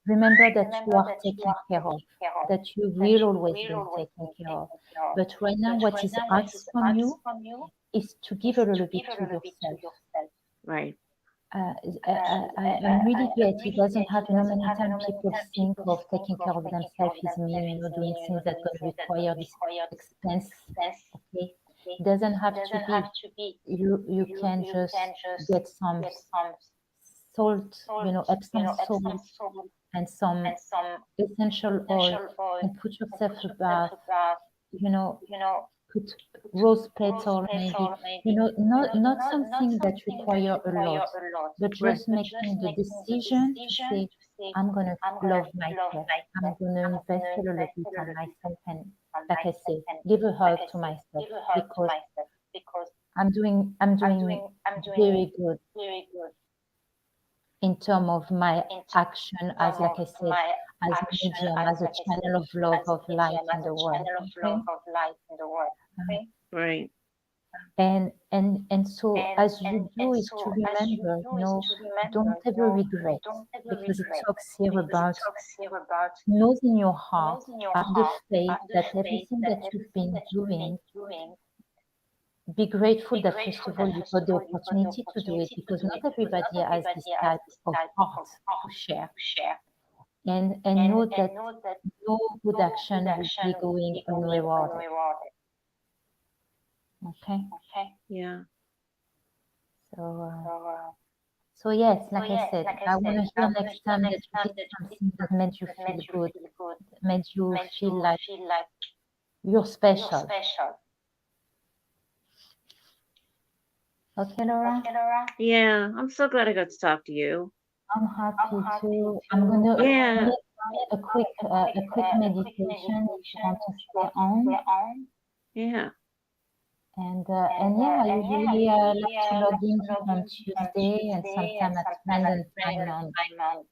remember that you are taken care of, that you will always be taken care of. But right now, what is asked from you is to give a little bit to yourself. Right. I'm really glad it doesn't have, many times people think of taking care of themselves is mean, doing things that going to require this expense. Okay, it doesn't have to be. You can just get some salt, Epsom salt and some essential oil, and put yourself about, put rose petal, maybe, not something that require a lot, but Right. just making the decision to say, I'm gonna love myself. I'm gonna invest a little bit on myself, and like I say, give a hug to myself because I'm doing very good in terms of my action as, like I said, as a medium, as a channel of love, of light in the world. Okay. Right. And so as you do is to remember, don't ever regret, because it talks here about knows in your heart, have the faith that everything that you've been doing, be grateful that first of all you got the opportunity to do it, because not everybody has this type of heart to share. And know that no good action will be going unrewarded. Okay. Yeah. So yes, like I said, I want to hear next time that you did something that made you feel good, made you feel like you're special. Okay, Laura? Yeah. I'm so glad I got to talk to you. I'm happy too. I'm gonna Yeah. make a quick meditation if you want to stay on. Yeah. And yeah, I usually like to log in on Tuesday and sometime at random time on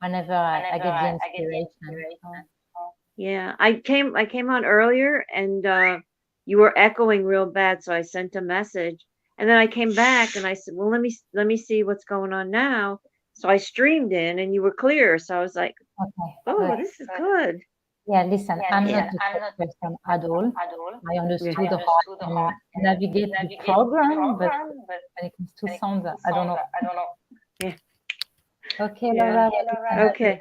whenever I get the inspiration. So, Yeah. I came on earlier and you were echoing real bad, so I sent a message. And then I came back and I said, "Well, let me see what's going on now." So I streamed in and you were clear. So I was like, okay, "Oh, good. this is good." Yeah, listen, I'm not Yeah. a tech person at all. I Yeah. understood how I can navigate the program, but when it comes to sound, I don't know. Yeah. Okay, Yeah. Laura, well, listen, Okay.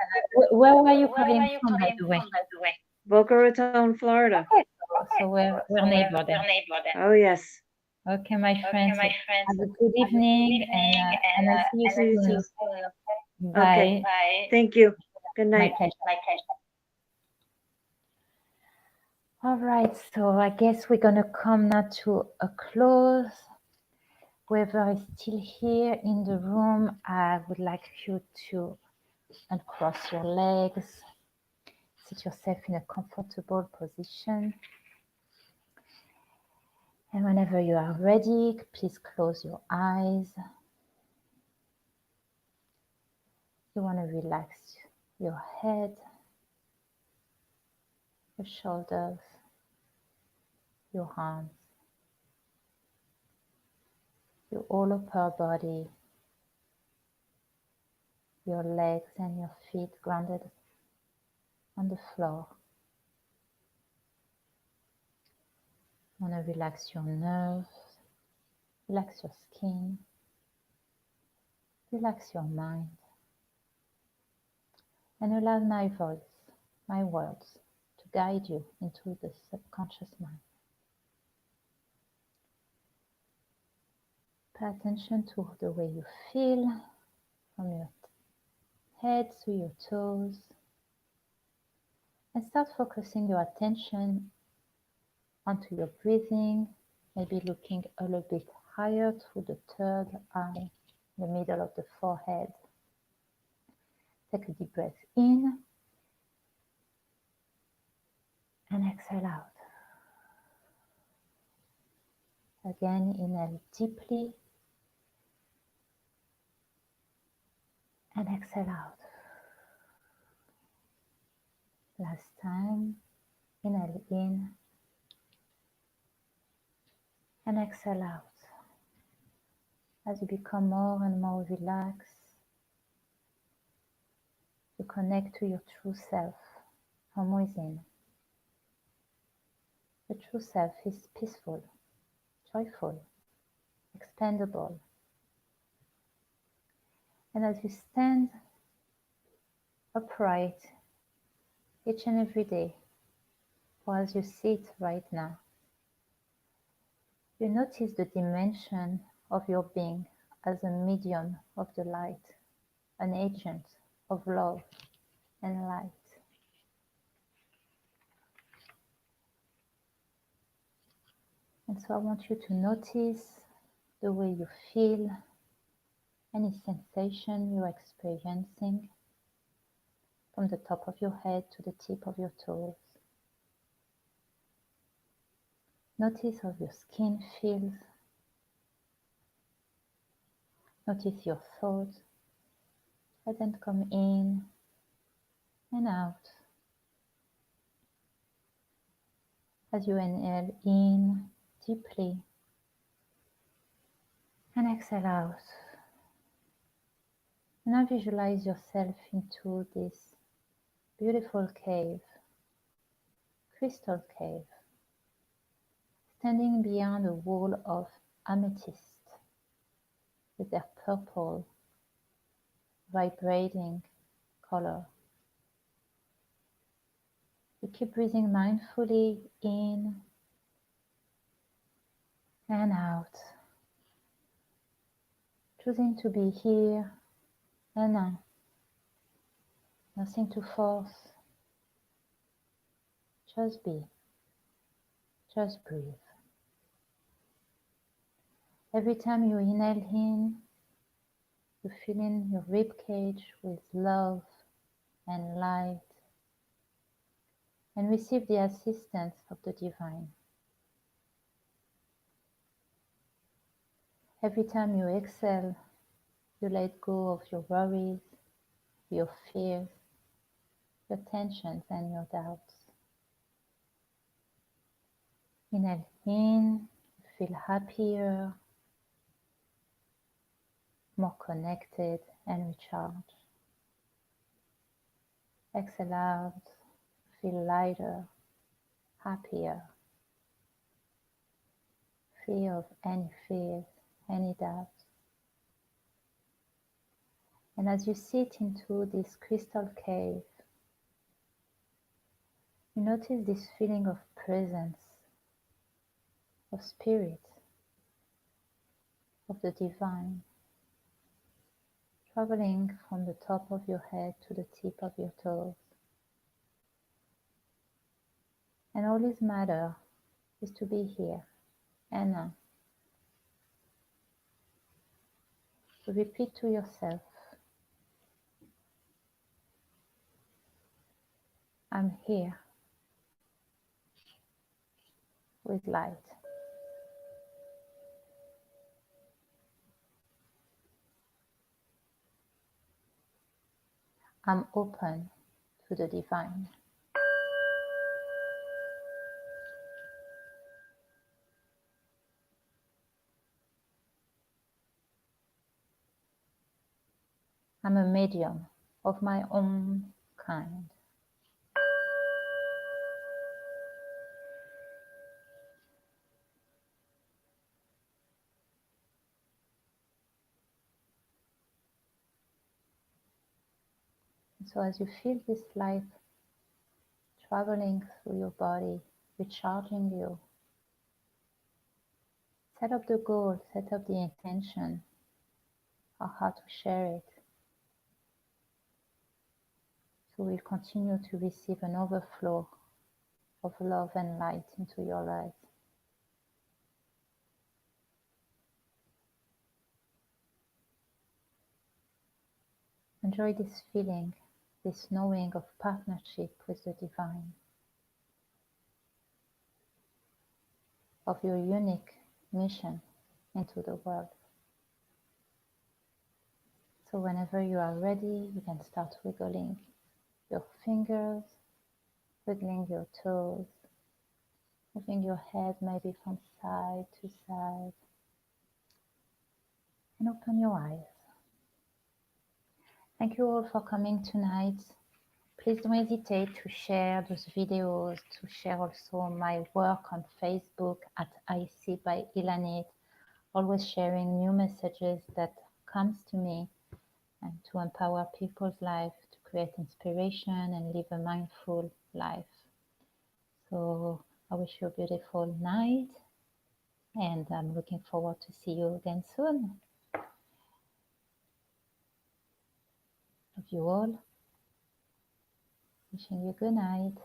where were you calling from, by the way? Boca Raton, Florida. Okay, so we're neighbor then. Oh, yes. Okay, my friends, have a good evening, and I'll see you See you soon. soon. Bye. Okay. Thank you. Good My night. pleasure. All right, so I guess we're gonna come now to a close. Whoever is still here in the room, I would like you to uncross your legs, sit yourself in a comfortable position. And whenever you are ready, please close your eyes. You want to relax your head, your shoulders, your arms, your whole upper body, your legs and your feet grounded on the floor. You want to relax your nerves, relax your skin, relax your mind, and allow my voice, my words, to guide you into the subconscious mind. Pay attention to the way you feel from your head to your toes, and start focusing your attention onto your breathing, maybe looking a little bit higher through the third eye, the middle of the forehead. Take a deep breath in and exhale out. Again, inhale deeply and exhale out. Last time, inhale in and exhale out. As you become more and more relaxed, you connect to your true self from within. The true self is peaceful, joyful, expandable. And as you stand upright each and every day, or as you sit right now, you notice the dimension of your being as a medium of the light, an agent of love and light. And so I want you to notice the way you feel, any sensation you're experiencing from the top of your head to the tip of your toes. Notice how your skin feels. Notice your thoughts. Let them come in and out. As you inhale in deeply and exhale out. Now visualize yourself into this beautiful cave, crystal cave, standing beyond a wall of amethyst with their purple, vibrating color. You keep breathing mindfully in and out, choosing to be here and now. Nothing to force, just be, just breathe. Every time you inhale in, you fill in your rib cage with love and light and receive the assistance of the divine. Every time you exhale, you let go of your worries, your fears, your tensions and your doubts. Inhale in, feel happier, more connected and recharged. Exhale out, feel lighter, happier, free of any fears, any doubts. And as you sit into this crystal cave, you notice this feeling of presence, of spirit, of the divine, traveling from the top of your head to the tip of your toes. And all is matter is to be here and now. So repeat to yourself, I'm here with light. I'm open to the divine. I'm a medium of my own kind. And so as you feel this light traveling through your body, recharging you, set up the goal, set up the intention of how to share it. So we'll continue to receive an overflow of love and light into your life. Enjoy this feeling, this knowing of partnership with the divine, of your unique mission into the world. So whenever you are ready, you can start wiggling your fingers, wiggling your toes, moving your head maybe from side to side, and open your eyes. Thank you all for coming tonight. Please don't hesitate to share those videos, to share also my work on Facebook at IC by Ilanit, always sharing new messages that comes to me and to empower people's life, to create inspiration and live a mindful life. So I wish you a beautiful night and I'm looking forward to see you again soon. Love you all. Wishing you good night.